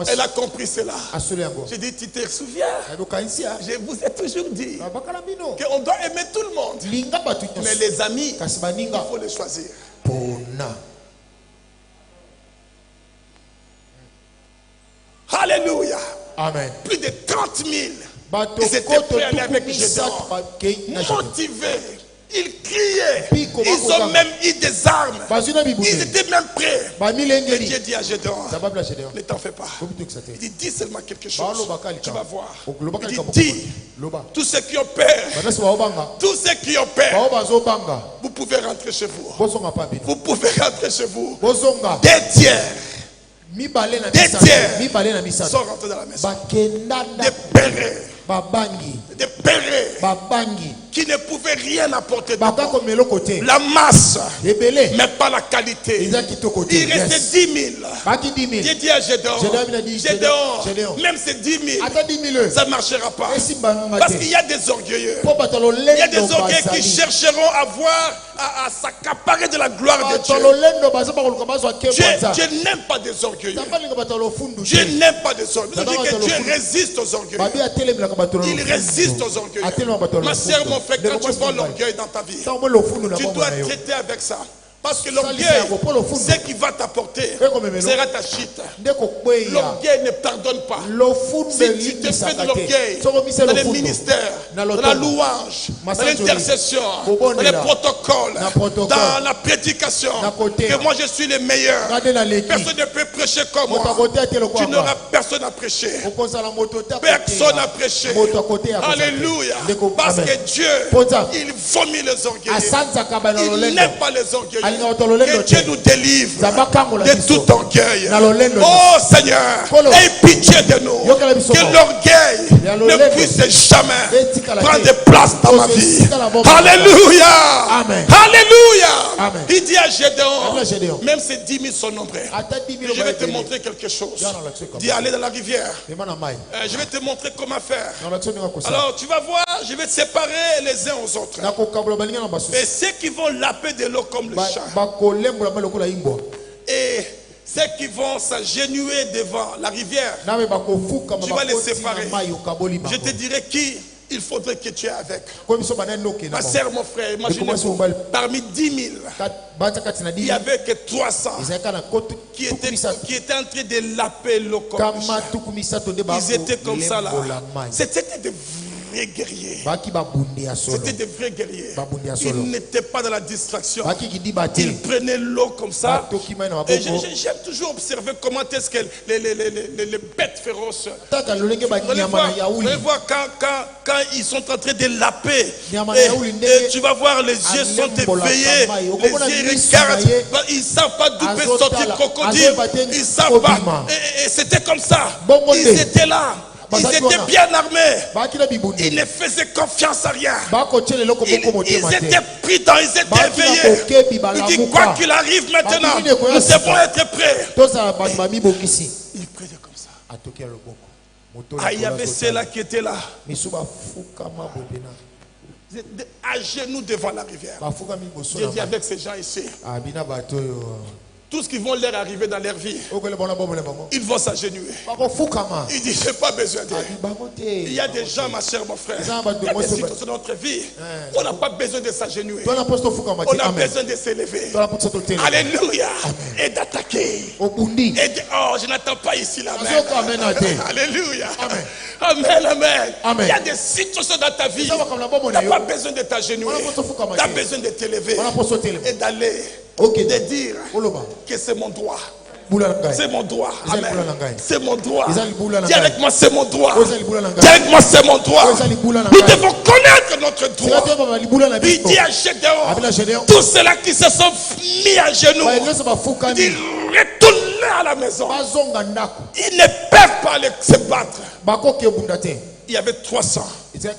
elle a compris cela. J'ai dit, tu te souviens? Je vous ai toujours dit qu'on doit aimer tout le monde. Mais les amis, il faut les choisir. Alléluia. Amen. Plus de 30 000. Ils étaient prêts à aller avec Gédéon. Motivés. Ils criaient. Ils ont même eu des armes. Ils étaient même prêts. Et Dieu dit à Gédéon, ne t'en fais pas. Il dit, dis seulement quelque chose. Tu vas voir. Il dit, dis, tous ceux qui ont peur, tous ceux qui ont peur, vous pouvez rentrer chez vous. Vous pouvez rentrer chez vous. Des tiers. Sont rentrés dans la maison. Des pérés qui ne pouvaient rien apporter dedans. La masse, mais pas la qualité. Il restait 10 000. J'ai dit à Gédéon, même ces 10 000, ça ne marchera pas. Parce qu'il y a des orgueilleux. Il y a des orgueilleux qui chercheront à s'accaparer de la gloire de Dieu. Dieu n'aime pas des orgueilleux. Dieu n'aime pas des orgueilleux. Dieu résiste aux orgueilleux. Il résiste aux orgueilleux. Ma sœur, mon frère, quand tu vois l'orgueil dans ta vie, tu dois traiter avec ça. Parce que l'orgueil, ce qui va t'apporter sera ta chute. L'orgueil ne pardonne pas. Si tu te fais de l'orgueil dans les ministères, dans la louange, dans l'intercession, dans les protocoles, dans la prédication, que moi je suis le meilleur, personne ne peut prêcher comme moi. Tu n'auras personne à prêcher. Personne à prêcher. Alléluia. Parce que Dieu, il vomit les orgueilleux. Il n'aime pas les orgueilleux. Que Dieu nous délivre de tout orgueil. Oh Seigneur, aie pitié de nous. Que l'orgueil ne puisse jamais prendre de place dans ma vie. Alléluia. Alléluia. Il dit à Gédéon, même ces 10 000 sont nombreux. Je vais te montrer quelque chose. Dis, allez dans la rivière. Je vais te montrer comment faire. Alors tu vas voir, je vais te séparer les uns aux autres. Et ceux qui vont laper de l'eau comme le chat. Et ceux qui vont s'agenouiller devant la rivière, tu vas les séparer. Je te dirai qui il faudrait que tu aies avec. Ma sœur, mon frère, imaginez-vous, parmi 10 000, il n'y avait que 300 qui étaient en train de laper l'eau comme ça. Ils étaient comme ça là. C'était des vrais guerriers. C'était des vrais guerriers. Ils n'étaient pas dans la distraction. Ils prenaient l'eau comme ça. Et j'aime toujours observer comment est-ce que les bêtes féroces. Vous allez voir quand ils sont en train de laper. Et tu vas voir, les yeux sont éveillés. Les yeux regardent. Ils ne savent pas d'où peut sortir le crocodile. Ils ne savent pas. Et c'était comme ça. Ils étaient là. Ils étaient bien armés. Ils ne faisaient confiance à rien. Ils étaient pris dans, ils étaient éveillés. Il dit, quoi qu'il arrive maintenant, nous devons être prêts. Ils prenaient comme ça. Ah, il y avait ceux-là qui étaient là. À genoux devant la rivière. J'ai dit avec ces gens ici. Tout ce qui vont leur arriver dans leur vie, ils vont s'agenouiller. Il dit, je n'ai pas besoin d'eux. Il y a des gens, ma chère, mon frère, il y a des situations dans notre vie, on n'a pas besoin de s'agenouiller. On a besoin de s'élever. Alléluia. Et d'attaquer. Oh, je n'attends pas ici la main. Alléluia. Amen, amen. Il y a des situations dans ta vie, tu n'as pas besoin de t'agenouiller. Tu as besoin de t'élever et d'aller. De dire que c'est mon droit. C'est mon droit. Amen. C'est mon droit. Dis avec moi, c'est mon droit. Dis avec moi, c'est mon droit. Nous devons connaître notre droit. Il dit à Gédéon, tous ceux-là qui se sont mis à genoux, il dit retournez à la maison. Ils ne peuvent pas se battre. Il y avait 300 des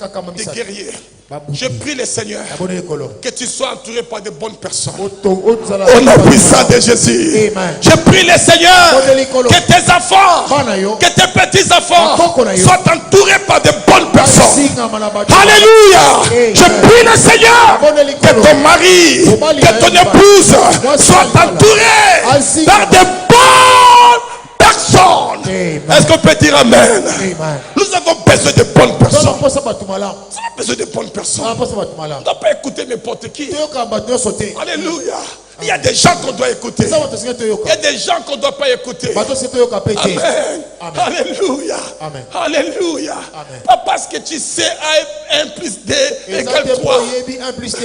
guerriers. Je prie le Seigneur que tu sois entouré par de bonnes personnes. Au nom puissant de Jésus. Je prie le Seigneur que tes enfants, que tes petits-enfants soient entourés par de bonnes personnes. Alléluia. Je prie le Seigneur que ton mari, que ton épouse soient entourés par de bonnes personnes. Est-ce qu'on peut dire Amen? Nous avons besoin de bonnes personnes. Nous avons besoin de bonnes personnes. On ne doit pas écouter n'importe qui. Alléluia. Il y a des gens qu'on doit écouter. Il y a des gens qu'on ne doit pas écouter. Amen. Alléluia. Alléluia. Pas parce que tu sais 1 plus 2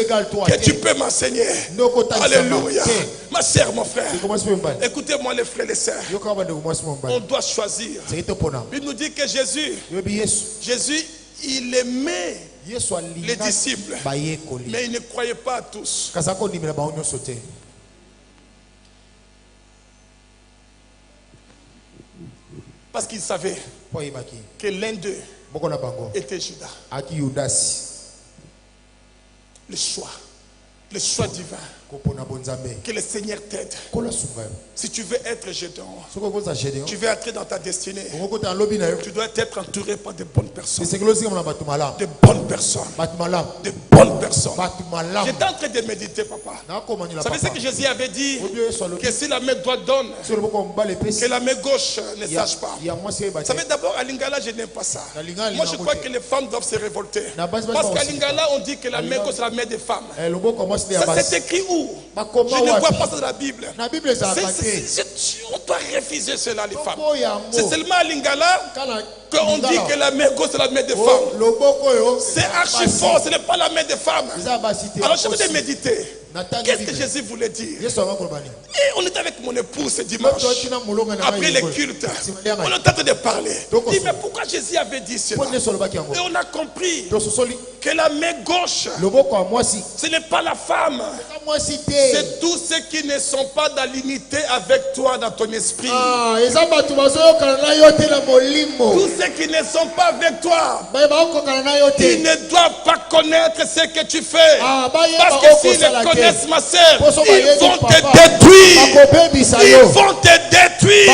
égale 3 que tu peux m'enseigner. Alléluia. Ma sœur, mon frère, écoutez-moi les frères et les sœurs. On doit choisir. Il nous dit que Jésus, il aimait les disciples, mais il ne croyait pas à tous. Parce qu'il savait que l'un d'eux était Judas. Le choix divin. Que le Seigneur t'aide. Si tu veux être Gédéon, tu veux entrer dans ta destinée, tu dois être entouré par de bonnes personnes. De bonnes personnes. De bonnes personnes. J'étais en train de méditer, papa. Vous savez ce que Jésus avait dit? Que si la main droite donne, que la main gauche ne sache pas. Vous savez, d'abord, à Lingala, je n'aime pas ça. Moi, je crois que les femmes doivent se révolter. Parce qu'à Lingala, on dit que la main gauche, c'est la main des femmes. Ça, c'est écrit où? Je ne vois pas ça dans la Bible. On doit refuser cela, les femmes. C'est seulement à Lingala qu'on dit que la main gauche c'est la main des femmes. C'est archi fort, ce n'est pas la main des femmes. Alors je vais méditer. Qu'est-ce que Jésus voulait dire? Et on était avec mon épouse ce dimanche. Après les cultes, on est en train de parler. Il dit mais pourquoi Jésus avait dit cela? Et on a compris que la main gauche, ce n'est pas la femme. C'est tous ceux qui ne sont pas dans l'unité avec toi dans ton esprit. Tous ceux qui ne sont pas avec toi, ils ne doivent pas connaître ce que tu fais. Parce que s'ils ne connaissent, ma sœur, ils vont te détruire. Ils vont te détruire.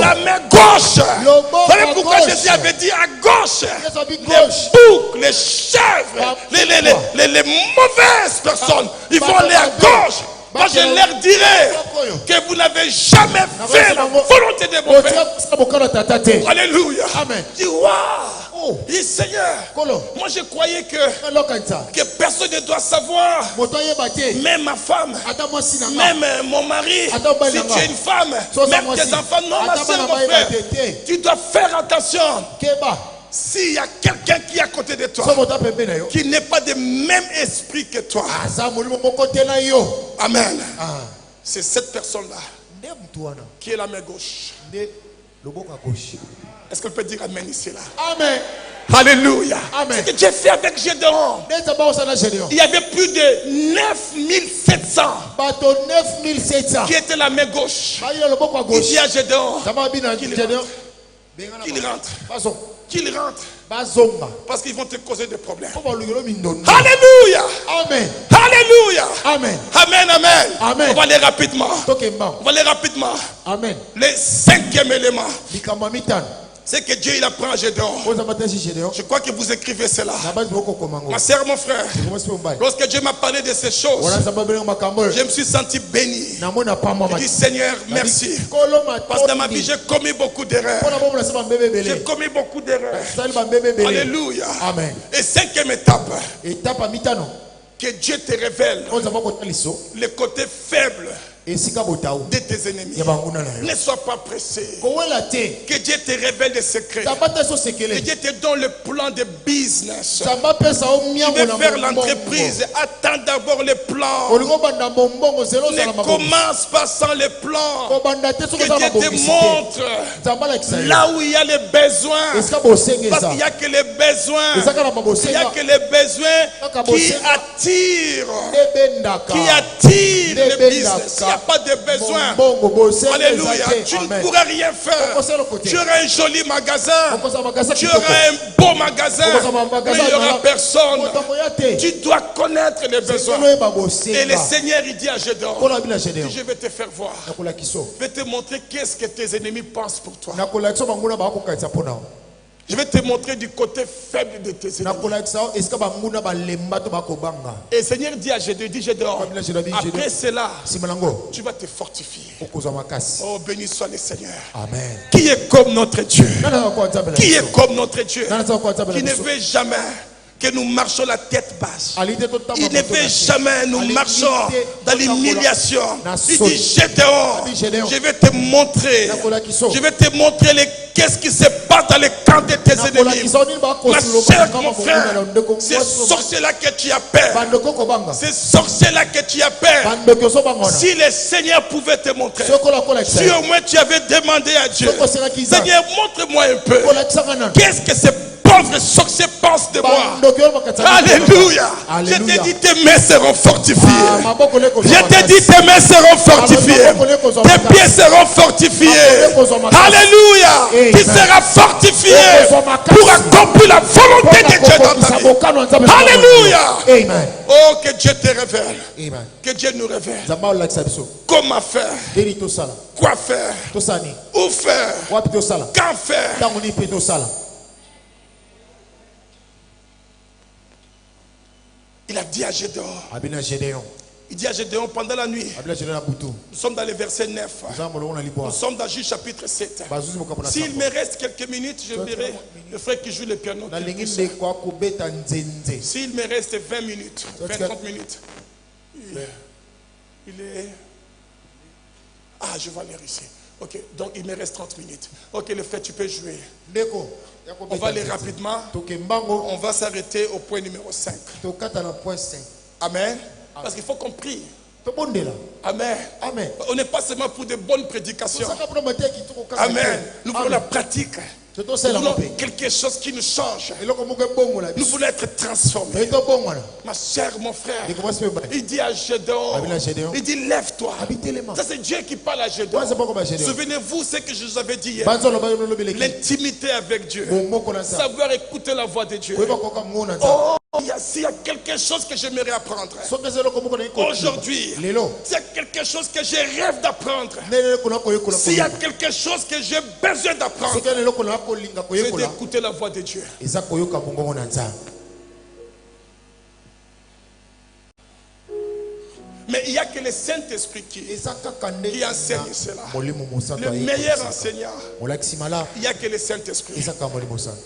La main gauche. Vous savez pourquoi Jésus avait dit à gauche? Les boucs, les chèvres, les mauvaises personnes, ils vont aller à gauche. Moi je leur dirai que vous n'avez jamais fait la volonté de mon Père. Alléluia. Amen. Dis waouh. Dis Seigneur. Moi je croyais que personne ne doit savoir. Même ma femme. Même mon mari. Si tu es une femme. Même tes enfants. Non ma soeur, mon frère. Tu dois faire attention. S'il y a quelqu'un qui est à côté de toi, qui n'est pas de même esprit que toi, amen. C'est cette personne-là qui est la main gauche. Est-ce qu'on peut dire amen ici là? Amen. Alléluia. Amen. Ce que Dieu fait avec Gédéon, il y avait plus de 9700 qui étaient la main gauche. Il dit à Gédéon qu'il rentre. Qu'il rentre. Parce qu'ils vont te causer des problèmes. Alléluia. Amen. Alléluia. Amen. Amen. Amen. Amen. On va aller rapidement. On va aller rapidement. Amen. Le 5e élément, c'est que Dieu il apprend à Gédéon. Je crois que vous écrivez cela. Ma sœur, mon frère, lorsque Dieu m'a parlé de ces choses, je me suis senti béni. Je dis Seigneur, merci. Parce que dans ma vie, j'ai commis beaucoup d'erreurs. J'ai commis beaucoup d'erreurs. Alléluia. Amen. Et 5e étape, que Dieu te révèle le côté faible de tes ennemis. Ne sois pas pressé. Que Dieu te révèle des secrets. Que Dieu te donne le plan de business. Tu veux faire l'entreprise. Attends d'abord le plan. Ne commence pas sans le plan. Que Dieu te montre là où il y a les besoins. Parce qu'il n'y a que les besoins. Il n'y a que les besoins qui attirent. Le business. Il n'y a pas de besoin. Alléluia. Tu ne pourras rien faire. Tu auras un joli magasin. Tu auras un beau magasin. Mais il n'y aura personne. Tu dois connaître les besoins. Et le Seigneur, il dit à Gédéon, je vais te faire voir. Je vais te montrer qu'est-ce que tes ennemis pensent pour toi. Je vais te montrer du côté faible de tes ennemis. Et le Seigneur dit à Gédéon, après cela, tu vas te fortifier. Oh, béni soit le Seigneur. Amen. Qui est comme notre Dieu? Qui est comme notre Dieu? Qui ne veut jamais que nous marchons la tête basse. Il ne veut jamais nous marchons dans l'humiliation. Il dit, Gédéon, je vais te montrer. Je vais te montrer qu'est-ce qui se passe dans les camps de tes ennemis. Ma chère, mon frère, c'est sorcier-là que tu as peur. C'est sorcier-là que tu as peur. Si le Seigneur pouvait te montrer, si au moins tu avais demandé à Dieu, Seigneur, montre-moi un peu. Qu'est-ce que c'est? Pauvre sorcier pense de moi. Alléluia. Je te dis, tes mains seront fortifiées. Je te dis, tes mains seront fortifiées. Tes pieds seront fortifiés. Alléluia. Tu seras fortifié pour accomplir la volonté de Dieu dans ta vie. Alléluia. Oh, que Dieu te révèle. Que Dieu nous révèle. Comment faire? Quoi faire? Où faire? Quand faire? Il a dit à Gédéon. Il dit à Gédéon pendant la nuit. Nous sommes dans le verset 9. Nous sommes dans Juge chapitre 7. S'il me reste quelques minutes, je verrai le frère qui joue le piano. S'il me reste 20 minutes, 20-30 minutes. Il est... Ah, je vois l'air ici. Ok, donc il me reste 30 minutes. Ok, le frère, tu peux jouer. On va aller rapidement. On va s'arrêter au point numéro 5. Amen. Parce qu'il faut qu'on prie. Amen. Amen. On n'est pas seulement pour de bonnes prédications. Amen. Nous voulons la pratique. Nous voulons quelque chose qui nous change. Nous voulons être transformés. Ma chère, mon frère, il dit à Gédéon, il dit lève-toi. Ça c'est Dieu qui parle à Gédéon. Souvenez-vous ce que je vous avais dit hier. L'intimité avec Dieu. Savoir écouter la voix de Dieu. Oh, s'il y a quelque chose que j'aimerais apprendre aujourd'hui, s'il y a quelque chose que je rêve d'apprendre, s'il y a quelque chose que j'ai besoin d'apprendre, c'est d'écouter la voix de Dieu. Mais il n'y a que le Saint-Esprit qui enseigne cela. Le meilleur enseignant, il n'y a que le Saint-Esprit.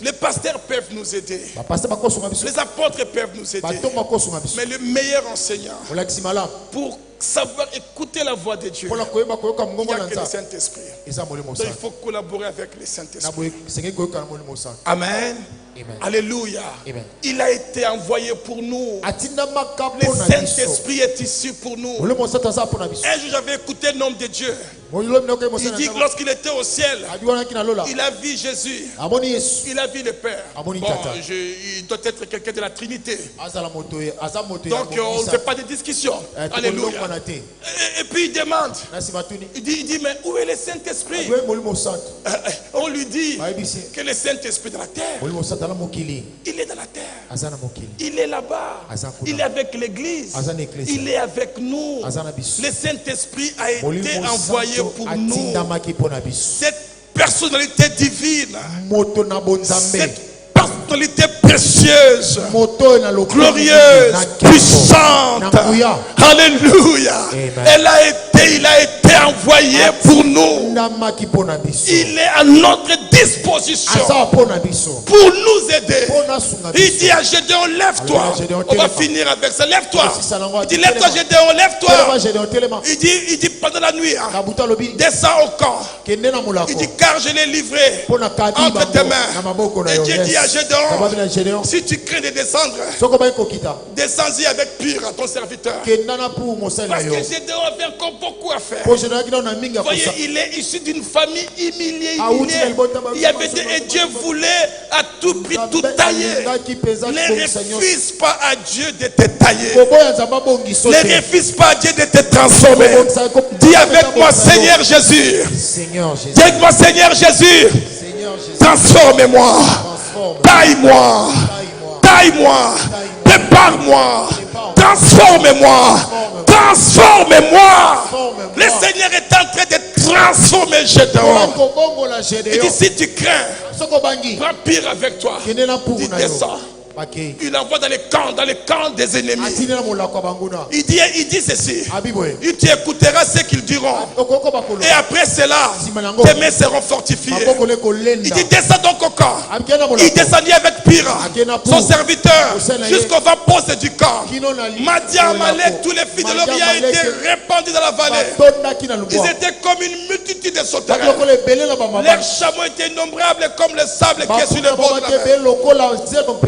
Les pasteurs peuvent nous aider. Les apôtres peuvent nous aider. Mais le meilleur enseignant, pour savoir écouter la voix de Dieu, il n'y a que le Saint-Esprit. Donc il faut collaborer avec le Saint-Esprit. Amen. Amen. Alléluia. Amen. Il a été envoyé pour nous. Le Saint-Esprit est ici pour nous. Un jour j'avais écouté un homme de Dieu. Il dit que lorsqu'il était au ciel, il a vu Jésus. Il a vu le Père. Bon, il doit être quelqu'un de la Trinité. Donc on ne fait pas de discussion. Alléluia. Et puis il demande. Il dit mais où est le Saint-Esprit? On lui dit que le Saint-Esprit est dans la terre. Il est dans la terre. Il est là-bas. Il est avec l'église. Il est avec nous. Le Saint-Esprit a été envoyé pour nous. Cette personnalité divine, cette personnalité précieuse, glorieuse, puissante, alléluia, elle a été Et il a été envoyé pour nous. Il est à notre disposition pour nous aider. Il dit à Gédéon, lève-toi. On va finir avec ça. Lève-toi. Il dit, lève-toi Gédéon, lève-toi. Il dit pendant la nuit, descends au camp. Il dit, car je l'ai livré entre tes mains. Et Dieu dit à Gédéon, si tu crains de descendre, descends-y avec pire à ton serviteur. Parce que Gédéon avait encore beaucoup à faire. Vous voyez, il est issu d'une famille humiliée. Il y avait et Dieu voulait à tout prix tout tailler. Ne refuse pas à Dieu de te tailler. Ne refuse pas à Dieu de te transformer. Dis avec moi, Seigneur Jésus. Dis avec moi, Seigneur Jésus. Transforme-moi. Taille-moi. Taille-moi. Prépare-moi. Transforme-moi. Transforme-moi. Le Seigneur est en train de transformer Gédéon. Il dit, si tu crains, prends pire avec toi. Il descend. Il envoie dans les camps des ennemis. Il dit ceci. Tu écouteras ce qu'ils diront. Et après cela, tes mains seront fortifiées. Il dit, descends donc au camp. Il descendit avec Pira, son serviteur, jusqu'au vent-poste du camp. Madian, Amalek, tous les fils de l'Orient ont été répandus dans la vallée. Ils étaient comme une multitude de sauterelles. Leurs chameaux étaient innombrables comme le sable qui est sur le bord de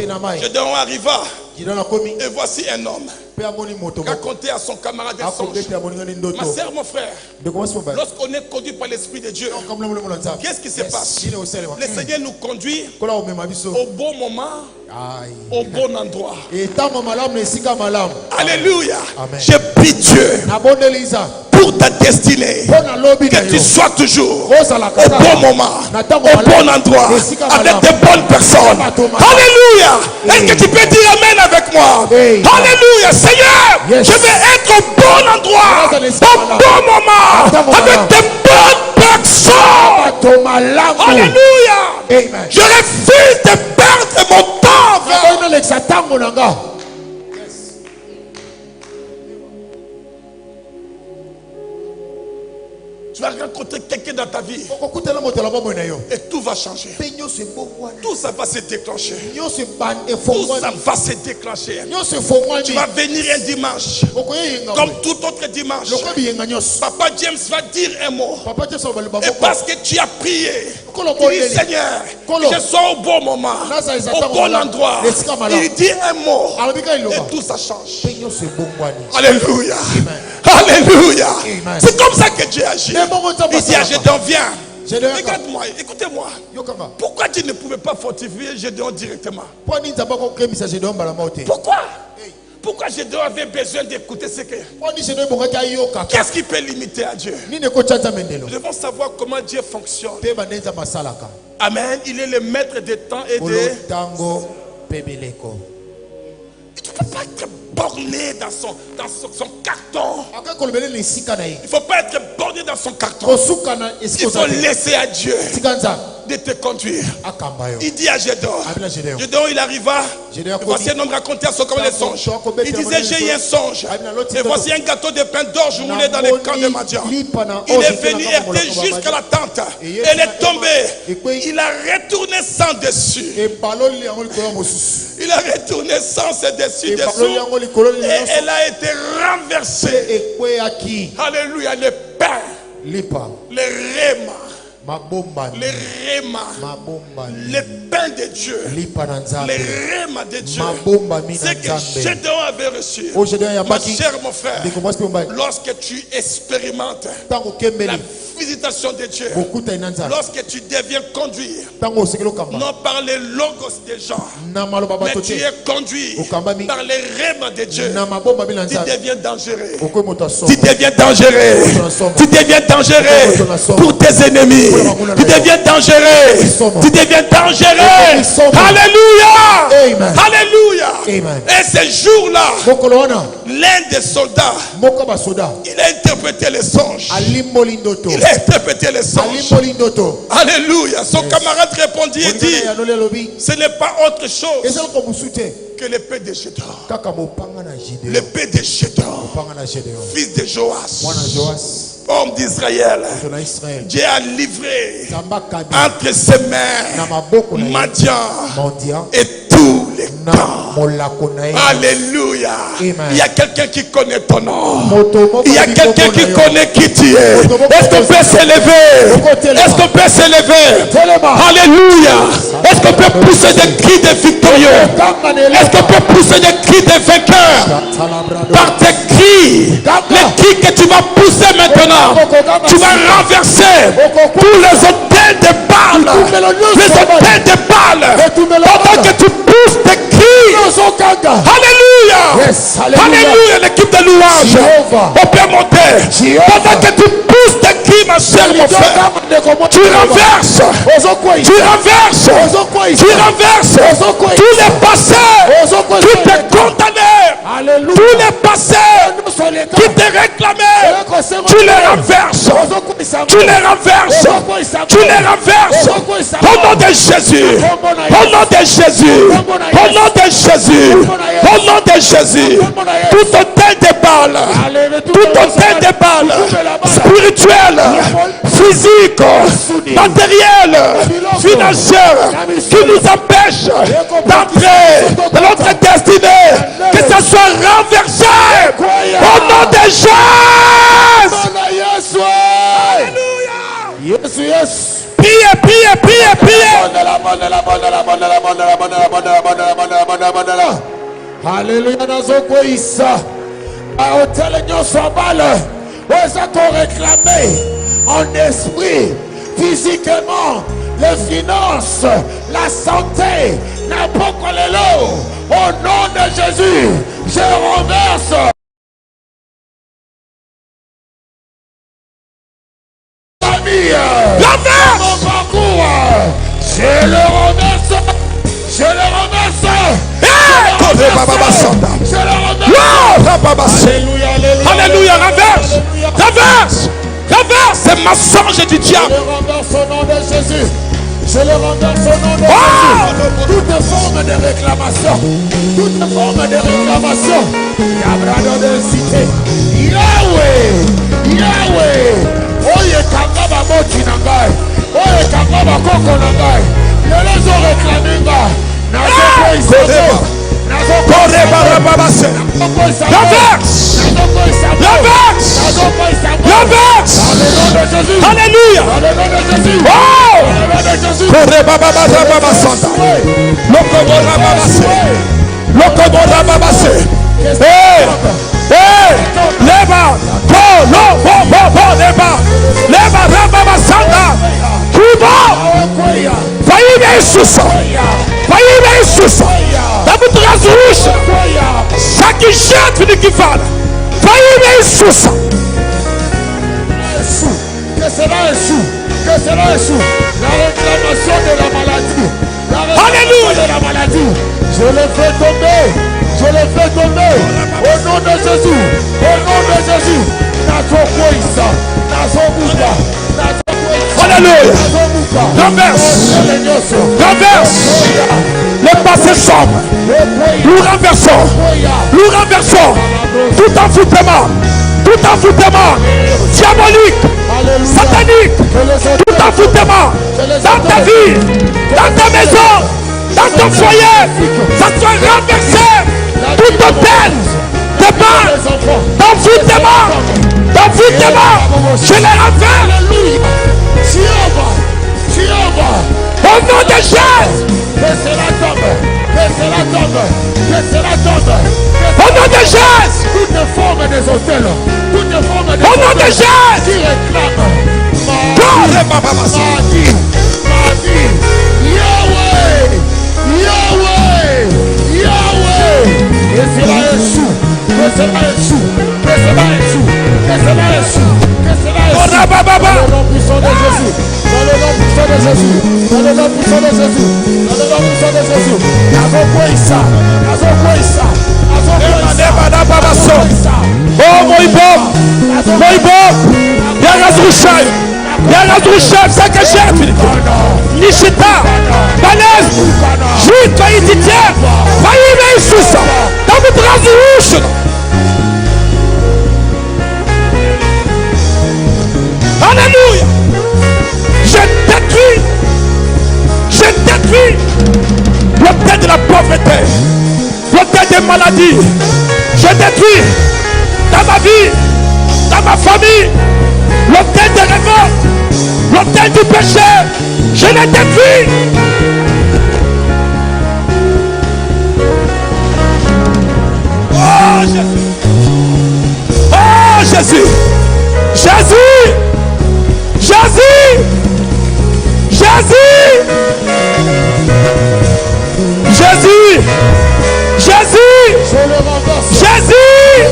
la mer. Gédéon arriva et voici un homme raconté à son camarade des songes. Ma sœur, mon frère, lorsqu'on est conduit par l'Esprit de Dieu, qu'est-ce qui se passe? Le Seigneur nous conduit au bon moment, au bon endroit. Alléluia. Je prie Dieu pour ta destinée, que tu sois toujours au bon moment, au bon endroit, avec de bonnes personnes. Alléluia. Est-ce que tu peux dire Amen avec moi? Alléluia. Seigneur, je vais être au bon endroit, au bon moment, avec de bonnes personnes. Alléluia. Je refuse de perdre mon temps. Tu vas rencontrer quelqu'un dans ta vie et tout va changer. Tout ça va se déclencher. Tout ça va se déclencher. Tu vas venir un dimanche comme tout autre dimanche. Papa James va dire un mot. Et parce que tu as prié, tu dis Seigneur, je sois au bon moment, au bon endroit. Il dit un mot et tout ça change. Alléluia. Alléluia. C'est comme ça que Dieu agit. Il dit à Gédéon, viens. Regarde-moi, écoutez-moi. Pourquoi Dieu ne pouvait pas fortifier Gédéon directement? Pourquoi? Pourquoi Gédéon avait besoin d'écouter ce que... Qu'est-ce qui peut limiter à Dieu? Nous devons savoir comment Dieu fonctionne. Amen. Il est le maître des temps et des... Tu ne peux pas être borné dans son carton. Il ne faut pas être borné dans son carton. Il faut laisser à Dieu de te conduire. Il dit à Gédéon, il arriva, et voici un homme raconté à son comme les songes. Il disait, j'ai eu un songe, et voici un gâteau de pain d'orge roulé dans les camps de Madian. Il est venu heurter jusqu'à la tente. Elle est tombée. Il a retourné sans dessus. Il a retourné sans se dessous. Et elle a été renversée. Alléluia. Le pain, le réma, le pain de Dieu, le réma de Dieu, c'est que Gédéon avait reçu. Ma chère, mon frère, lorsque tu expérimentes la visitation de Dieu, lorsque tu deviens conduit, non par les logos des gens, mais tu es conduit par les rêves de Dieu, tu deviens dangereux. Tu deviens dangereux. Tu deviens dangereux pour tes ennemis. Tu deviens dangereux. Tu deviens dangereux. Alléluia. Alléluia. Et ce jour-là, l'un des soldats, il a interprété interprété les songes. Il a interprété les songes. Alléluia. Son camarade répondit et dit, ce n'est pas autre chose que l'épée de Gédéon. L'épée de Gédéon, fils de Joas, homme d'Israël. Dieu a livré entre ses mains Madian et tous les camps. Alléluia. Il y a quelqu'un qui connaît ton nom. Il y a quelqu'un qui connaît qui tu es. Est-ce qu'on peut s'élever? Est-ce qu'on peut s'élever? Alléluia. Est-ce qu'on peut pousser des cris de victorieux? Est-ce qu'on peut pousser des cris de vainqueurs? Par tes cris, les cris que tu vas pousser maintenant, tu vas renverser tous les hôtels de Baal. Les hôtels de Baal. Pendant que tu pousses tes cris. Alléluia. Yes, alléluia. L'équipe de louange. On peut monter. Pendant que tu pousses tes cris, ma chère, mon frère, tu renverses. Tu renverses. Tu renverses. Tous les passés qui te condamnaient. Tous les passés qui te réclamaient. Tu les renverses. Tu les renverses. Tu les renverses. Au nom de Jésus. Au nom de Jésus. Au nom de Jésus. Au nom de Jésus. Tout hôtel de Baal. Tout hôtel de Baal. Spirituel, physique, matériel, financier, qui nous empêche d'entrer dans notre destinée. Que ça soit renversé. Au nom de Jésus. Alléluia. Yes, yes. Priez. Alléluia. Nazokwisa. Hôtel Nyosabal. Où qu'on réclamé en esprit, physiquement, les finances, la santé, n'importe quoi les lots. Au nom de Jésus, je renverse. Mon parcours, je le renverse. Je le renverse. Alléluia, renverse. C'est mensonge du diable. Je le renverse au nom de Jésus. Je le renverse au nom de Jésus. Toute forme de réclamation. Toute forme de réclamation. Yabrado de cité. Yahweh. Oye kangaba moti nangai. Oye kangaba koko nangai. Les ont réclamé nga. Alléluia. Chaque jette de qui va. Que cela échoue. La réclamation de la maladie. Alléluia. De la maladie. Je le fais tomber. Au nom de Jésus. Alléluia. Renverse. Les passés sombres. Nous renversons. Tout envoûtement diabolique, satanique, tout envoûtement dans ta vie, dans ta maison, dans ton foyer, ça soit renversé. Tout hôtel de Baal, d'envoûtement, je les renverse. Au nom de Jésus. Que cela tombe. Au nom de Jésus. Toute forme des hôtels. Au nom de Jésus. Qui réclame. Yahweh. Que cela échoue. Dans le nom puissant de Jésus. Dans le nom puissant de Jésus. Oh, Moïbo. Mouchef, Sakachet, Nishita, Balez, Jude, Païditier, Païme Isusa, Tamutrazush. Alléluia. Je détruis le terre de la pauvreté, le terre des maladies. Je détruis dans ma vie, dans ma famille, le terre des révoltes, le terre du péché. Je les détruis. Oh Jésus. Oh Jésus. Jésus. Jésus. Jésus. Jésus. Jésus. Jésus.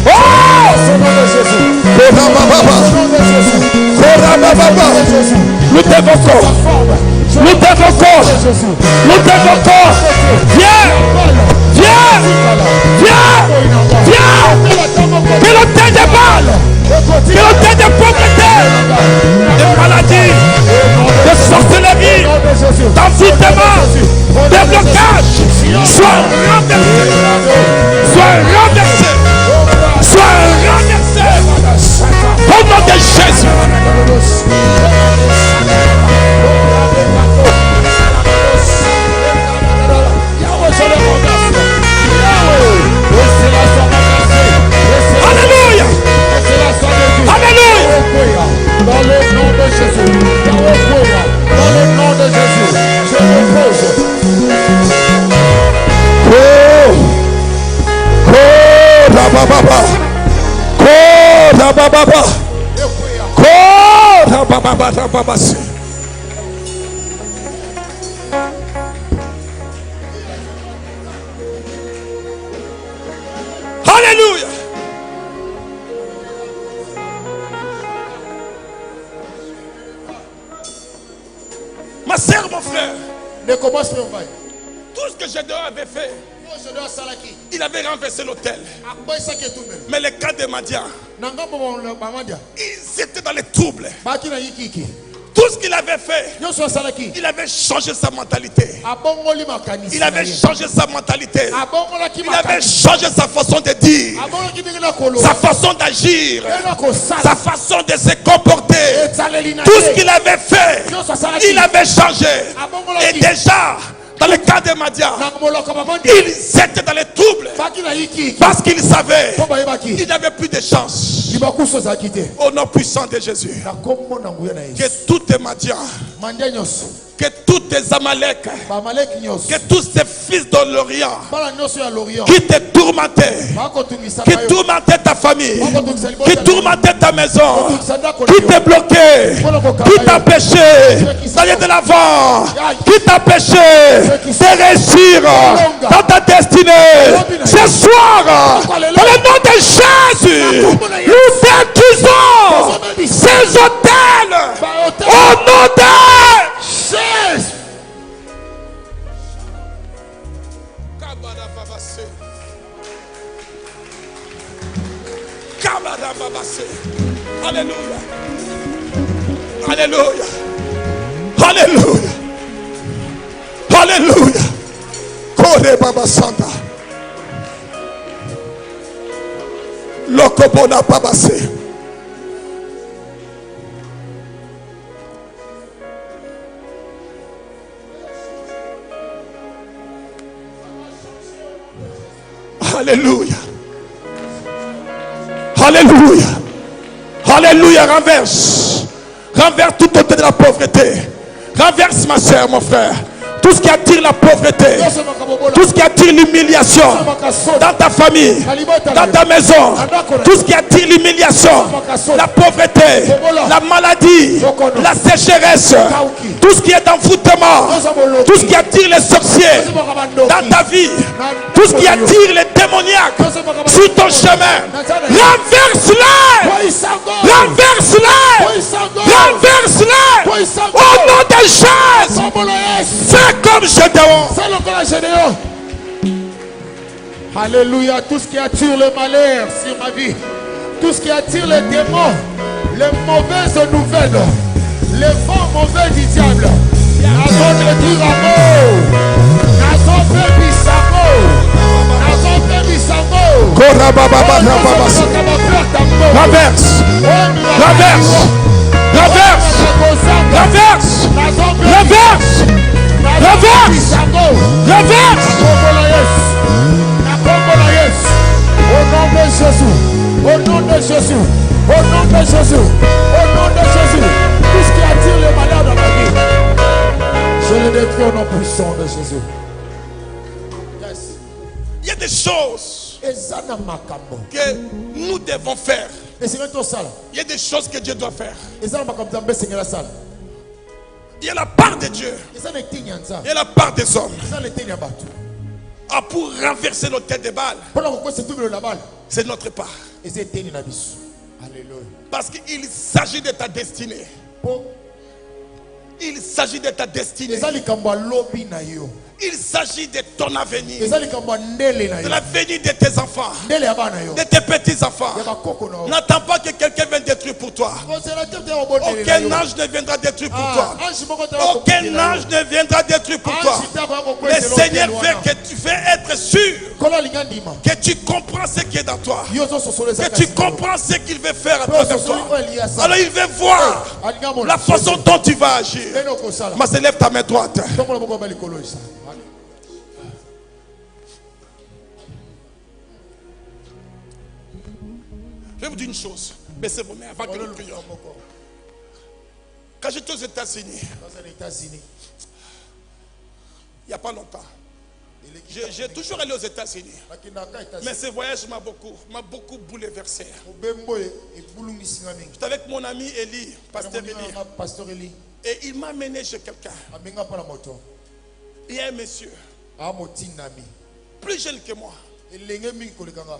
Oh. Nous t'évoquons. Nous t'évoquons. Nous t'évoquons. Viens. Viens. Viens. Viens. Que le temps des balles. Que le temps des pauvreté. Des maladies. De sorcellerie. D'envoûtement. De blocage. Sois renversé. Sois renversé. Sois renversé. Au nom de Jésus. Alléluia. Alléluia. Dans le nom de Jésus. Dans le nom de Jésus. Je me pose. Alléluia. Ma sœur, mon frère, tout ce que Gédéon avait fait, il avait renversé l'autel. Mais les cas de Madian, ils étaient dans les troubles. Tout ce qu'il avait fait, il avait changé sa mentalité. Il avait changé sa mentalité. Il avait changé sa façon de dire, sa façon d'agir, sa façon de se comporter. Tout ce qu'il avait fait, il avait changé. Et déjà, dans le cas de Madian, ils étaient dans les troubles parce qu'ils savaient qu'ils n'avaient plus de chance. Au nom puissant de Jésus, que tous tes Madian, que tous tes Amalek, que tous ces fils de l'Orient qui te tourmentaient, qui tourmentaient ta famille, qui tourmentaient ta maison, qui te bloquaient, qui t'empêchaient d'aller de l'avant, qui t'empêchaient de réussir dans ta destinée. Ce soir, dans le nom de Jésus, nous détruisons ces hôtels au nom de Jésus. Alléluia. Alléluia. Alléluia. Alléluia. Kore Baba Santa. Lokobona Babase. Alléluia. Alléluia. Alléluia. Renverse. Renverse tout côté de la pauvreté. Renverse ma soeur, mon frère. Tout ce qui attire la pauvreté, tout ce qui attire l'humiliation dans ta famille, dans ta maison, tout ce qui attire l'humiliation, la pauvreté, la maladie, la sécheresse, tout ce qui est d'envoûtement, tout ce qui attire les sorciers dans ta vie, tout ce qui attire les démoniaques sur ton chemin, renverse-les, renverse-les, renverse-les au nom de Jésus. Fais comme Gédéon. Alléluia. Tout ce qui attire le malheur sur ma vie, tout ce qui attire les démons, les mauvaises nouvelles, les vents mauvais du diable. Raverse, raverse, raverse, raverse, raverse, raverse, raverse. Au nom de Jésus, au nom de Jésus, au nom de Jésus, au nom de Jésus, tout ce qui attire le malheur dans ma vie, je le détruis au nom puissant de Jésus. Yes. Il y a des choses que nous devons faire. Il y a des choses que Dieu doit faire. Il y a la part de Dieu. Il y a la part des hommes. Ah, pour renverser nos têtes de balle, c'est notre part. Parce qu'il s'agit de ta destinée. Il s'agit de ta destinée. Il s'agit de ton avenir, de l'avenir de tes enfants, de tes petits-enfants. N'attends pas que quelqu'un vienne détruire pour toi. Aucun ange ne viendra détruire pour toi. Aucun ange ne viendra détruire pour toi. Le Seigneur veut que tu fais être sûr que tu comprends ce qui est dans toi, que tu comprends ce qu'il veut faire à travers toi. Alors il veut voir la façon dont tu vas agir. Mais se lève ta main droite. Je vais vous dire une chose. Baissez vos mains avant que nous prions. Quand j'étais aux États-Unis, il n'y a pas longtemps, j'ai toujours allé aux États-Unis. Mais ce voyage m'a beaucoup bouleversé. J'étais avec mon ami Eli, pasteur Eli. Et il m'a amené chez quelqu'un. Il y a un monsieur, plus jeune que moi,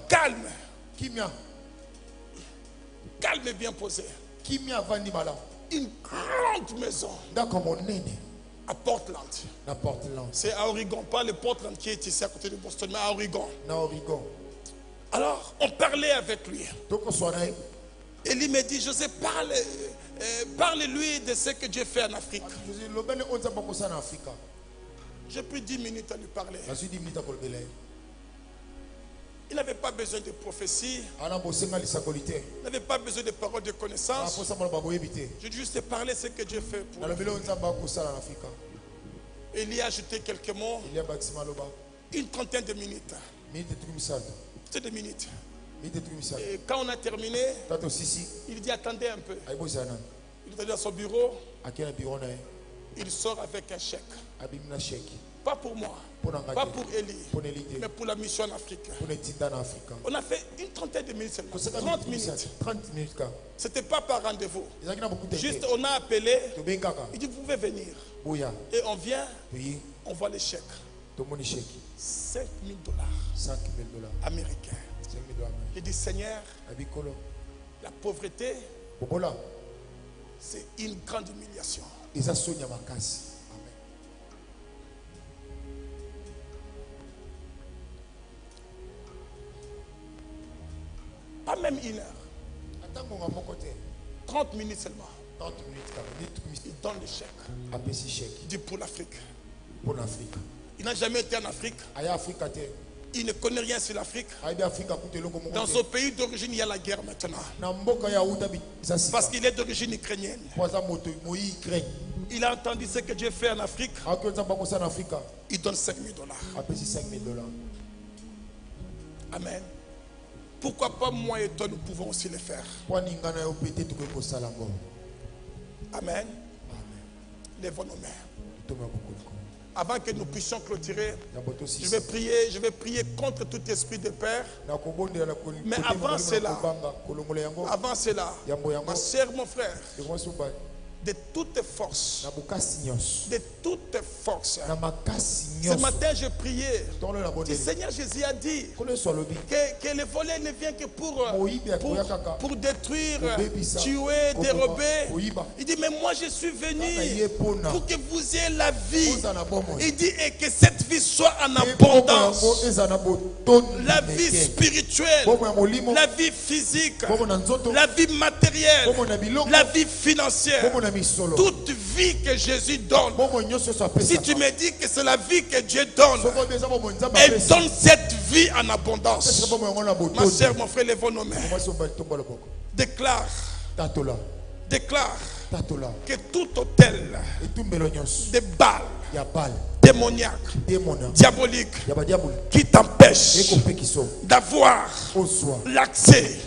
calme. Calme et bien posé. Une grande maison à Portland. C'est à Oregon, pas le Portland qui est ici à côté de Boston, mais à Oregon. Alors, on parlait avec lui. Et lui me dit, José, parle-lui de ce que Dieu fait en Afrique. J'ai pris 10 minutes à lui parler. Il n'avait pas besoin de prophétie. Il n'avait pas besoin de paroles de connaissance. Je juste parler ce que Dieu fait pour lui. Et il y a ajouté quelques mots. Une trentaine de minutes. C'est 2 minutes. Et quand on a terminé, il dit attendez un peu. Il est allé dans son bureau. Il sort avec un chèque. Pas pour moi, pas pour Eli, mais pour la mission en Afrique. On a fait une trentaine de minutes seulement. 30 minutes. C'était pas par rendez-vous. Juste on a appelé. Il dit vous pouvez venir. Et on vient, on voit les chèques. $5 000 américains. Il dit Seigneur, la pauvreté, c'est une grande humiliation. Pas même 1 heure. 30 minutes seulement. Il donne le chèque. Il dit pour l'Afrique. Il n'a jamais été en Afrique. Il ne connaît rien sur l'Afrique. Dans son pays d'origine, il y a la guerre maintenant. Parce qu'il est d'origine ukrainienne. Il a entendu ce que Dieu fait en Afrique. Il donne $5 000. Amen. Pourquoi pas moi et toi, nous pouvons aussi le faire. Amen. Lèvons nos mains. Avant que nous puissions clôturer, je vais prier contre tout esprit de peur. Mais avant cela, ma soeur, mon frère, de toutes forces. De toutes forces. Ce matin, je priais. Le Seigneur Jésus a dit que le volet ne vient que pour détruire, tuer, dérober. Il dit, mais moi je suis venu pour que vous ayez la vie. Il dit, et que cette vie soit en abondance. La vie spirituelle, la vie physique, la vie matérielle, la vie financière. Toute vie que Jésus donne. Si tu me dis que c'est la vie que Dieu donne, elle donne cette vie en abondance. Ma soeur, mon frère, lève nos mains. Déclare que tout hôtel de Baal, démoniaque, diabolique, qui t'empêche d'avoir l'accès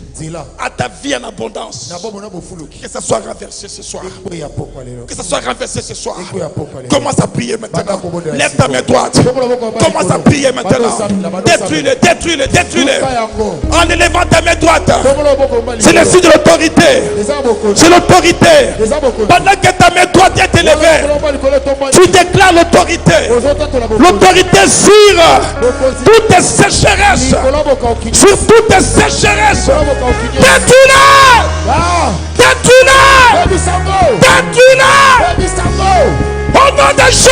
à ta vie en abondance, que ça soit renversé ce soir. Que ça soit renversé ce soir. Commence à prier maintenant. Lève ta main droite. Commence à prier maintenant. Détruis-le, détruis-le, détruis-le. En élevant ta main droite. C'est le signe de l'autorité. C'est l'autorité. Pendant que ta main droite est élevée, tu déclares l'autorité. L'autorité sur toutes tes sécheresses. Sur toutes tes sécheresses. Détruis-le! Détruis-le! Détruis-le! Au nom de Jésus!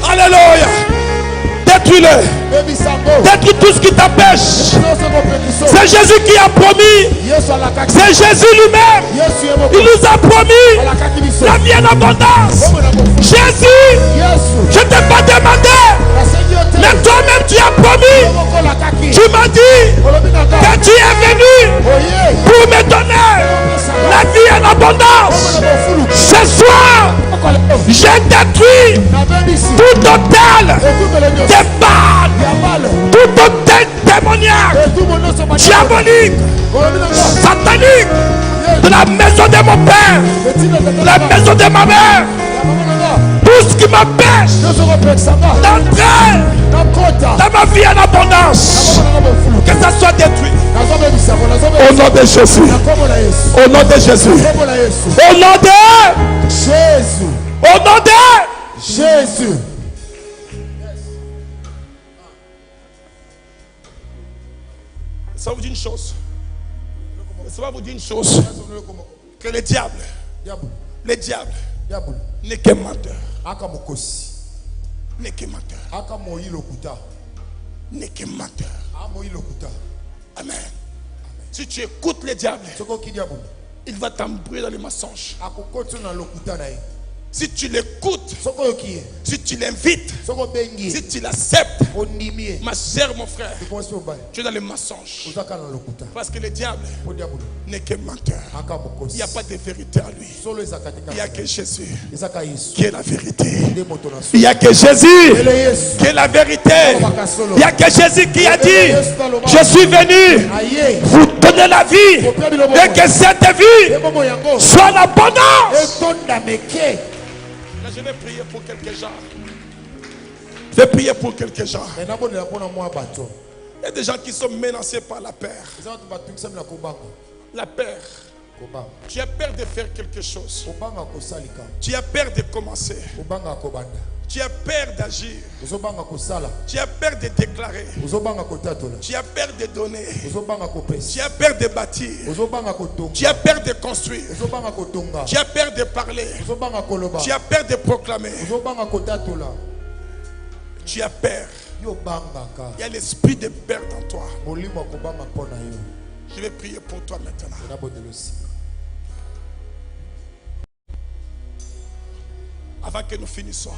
Alléluia! Détruis-le! Détruis tout ce qui t'empêche. C'est Jésus qui a promis. C'est Jésus lui-même. Il nous a promis la vie en abondance. Jésus, je ne t'ai pas demandé, mais toi-même tu as promis. Tu m'as dit que tu es venu pour me donner la vie en abondance. Ce soir, j'ai détruit tout hôtel de Baal, tout hôtel démoniaque, diabolique, satanique, de la maison de mon père, de la maison de ma mère. Tout ce qui m'empêche d'entrer dans ma vie en abondance, que ça soit détruit. Au nom de Jésus. Au nom de Jésus. Au nom de Jésus. Au nom de Jésus. Ça vous dit une chose. Ça va vous dire une chose. Que le diable n'est qu'un menteur. N'est qu'un menteur. N'est qu'un menteur. Amen. Si tu écoutes le diable, il va t'embrouiller dans les mensonges. Si tu l'écoutes, si tu l'invites, si tu l'acceptes, ma soeur, mon frère, tu es dans les mensonges. Parce que le diable n'est qu'un menteur. Il n'y a pas de vérité en lui. Il n'y a que Jésus qui est la vérité. Il n'y a que Jésus qui est la vérité. Il n'y a que Jésus qui a dit, je suis venu vous donner la vie et que cette vie soit en abondance. Là, je vais prier pour quelques gens. Je vais prier pour quelques gens. Il y a des gens qui sont menacés par la peur. La peur. Tu as peur de faire quelque chose. Tu as peur de commencer. Tu as peur d'agir. Tu as peur de déclarer. Tu as peur de donner. Tu as peur de bâtir. Tu as peur de construire. Tu as peur de parler. Tu as peur de proclamer. Tu as peur. Il y a l'esprit de peur dans toi. Je vais prier pour toi maintenant. Avant que nous finissions,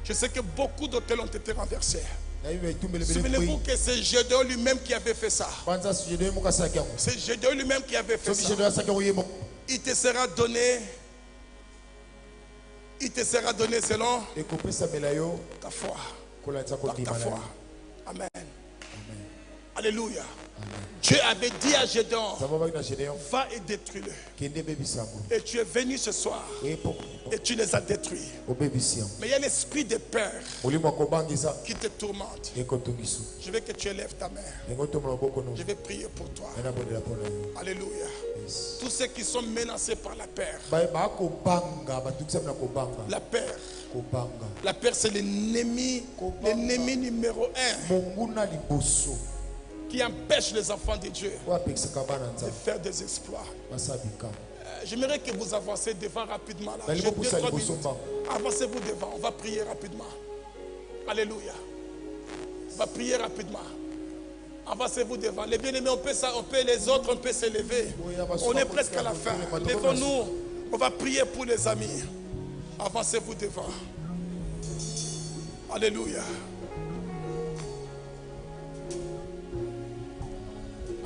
je sais que beaucoup d'hôtels ont été renversés. Souvenez-vous que c'est Gédéon lui-même qui avait fait ça. C'est Gédéon lui-même qui avait fait ça. Il te sera donné. Il te sera donné selon ta foi. Par ta foi. Amen. Alléluia. Dieu avait dit à Gédéon, va et détruis-le. Et tu es venu ce soir et tu les as détruits. Mais il y a l'esprit de peur qui te tourmente. Je veux que tu élèves ta main. Je vais prier pour toi. Alléluia. Tous ceux qui sont menacés par la peur. La peur. La peur, c'est l'ennemi numéro 1 qui empêche les enfants de Dieu de faire des exploits. J'aimerais que vous avancez devant rapidement. Là. Avancez-vous devant. On va prier rapidement. Alléluia. On va prier rapidement. Avancez-vous devant. Les bien-aimés, les autres, on peut se lever. On est presque à la fin. Levons-nous. On va prier pour les amis. Avancez-vous devant. Alléluia.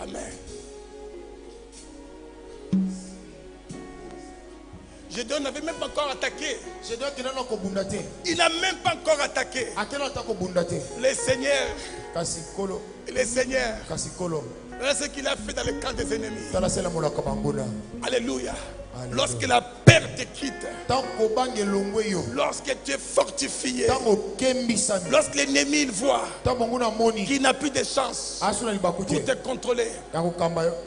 Amen. Gédéon n'avait même pas encore attaqué. Il n'a même pas encore attaqué. Les seigneurs. Les seigneurs. Voilà ce qu'il a fait dans le camp des ennemis. Alléluia. Lorsque la peur te quitte, lorsque tu es fortifié, lorsque l'ennemi voit qu'il n'a plus de chance pour te contrôler,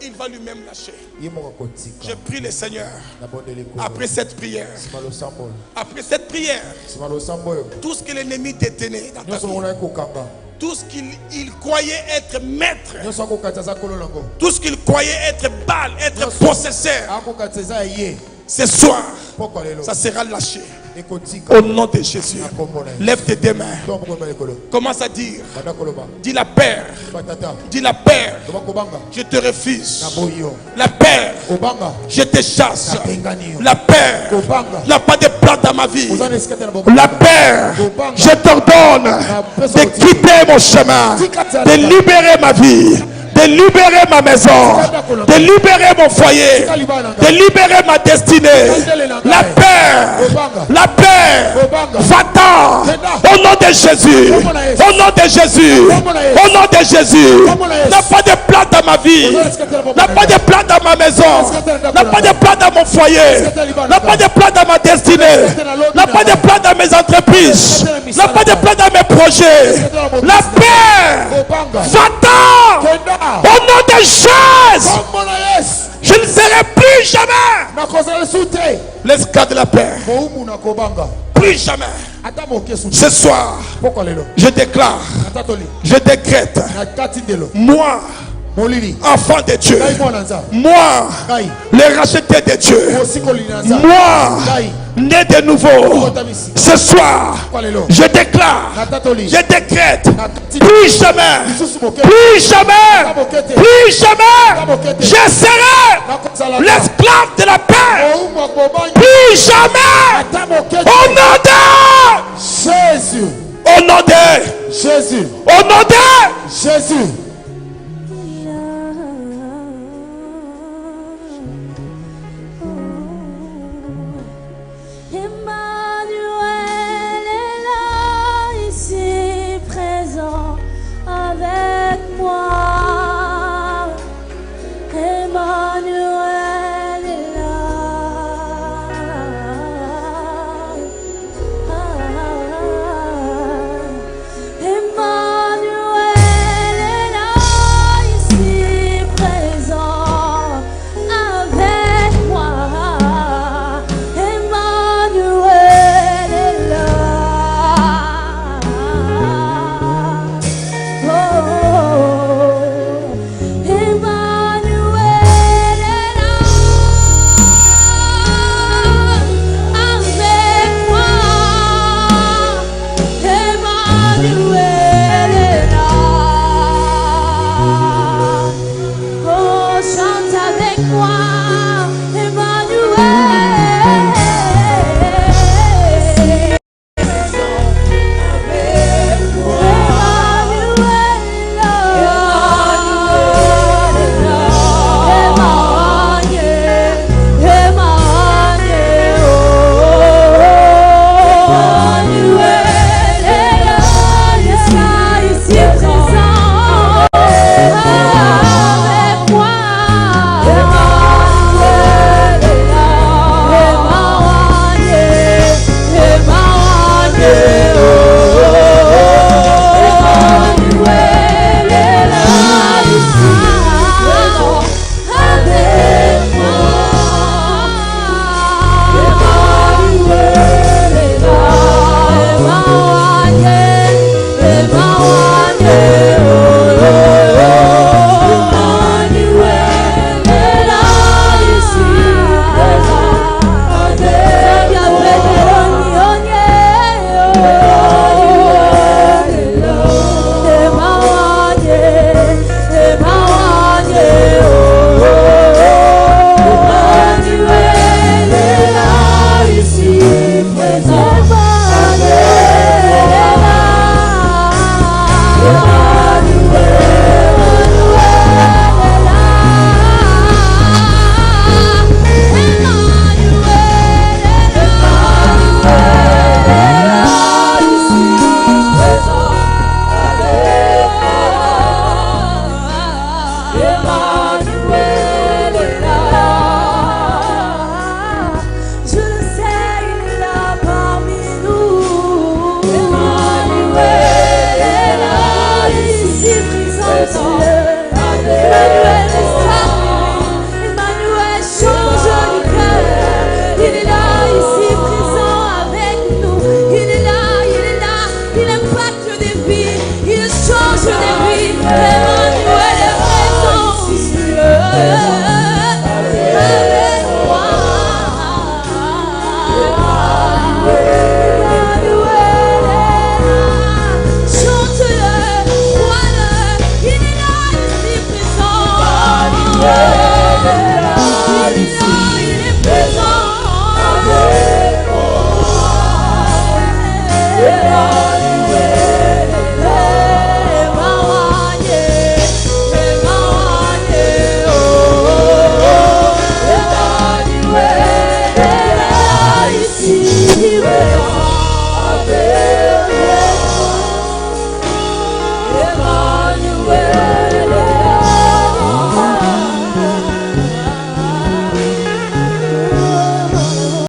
il va lui-même lâcher. Je prie le Seigneur, après cette prière, tout ce que l'ennemi détenait dans ta vie, tout ce qu'il croyait être maître, tout ce qu'il croyait être balle, être possesseur, ce soir, ça sera lâché. Au nom de Jésus. Lève tes deux mains. Commence à dire. Dis la paix. Dis la paix. Je te refuse. La paix. Je te chasse. La paix. n'a pas de plan dans ma vie. La paix. Je t'ordonne de quitter mon chemin. De libérer ma vie. De libérer ma maison, de libérer mon foyer, de libérer ma destinée. La paix, va-t'en, au nom de Jésus, au nom de Jésus, au nom de Jésus. N'a pas de plan dans ma vie, n'a pas de plan dans ma maison, n'a pas de plan dans mon foyer, n'a pas de plan dans ma destinée, n'a pas de plan dans mes entreprises, n'a pas de plan dans mes projets. La paix, va-t'en. Au nom de Jésus, je ne serai plus jamais l'esclave de la paix. Plus jamais. Ce soir, je déclare, je décrète, moi, enfant de Dieu, moi, le racheté de Dieu, moi, né de nouveau, ce soir, je déclare, je décrète, plus jamais, je serai l'esclave de la paix, plus jamais, au nom de Jésus, au nom de Jésus, au nom de Jésus. Emmanuel est là. Lord.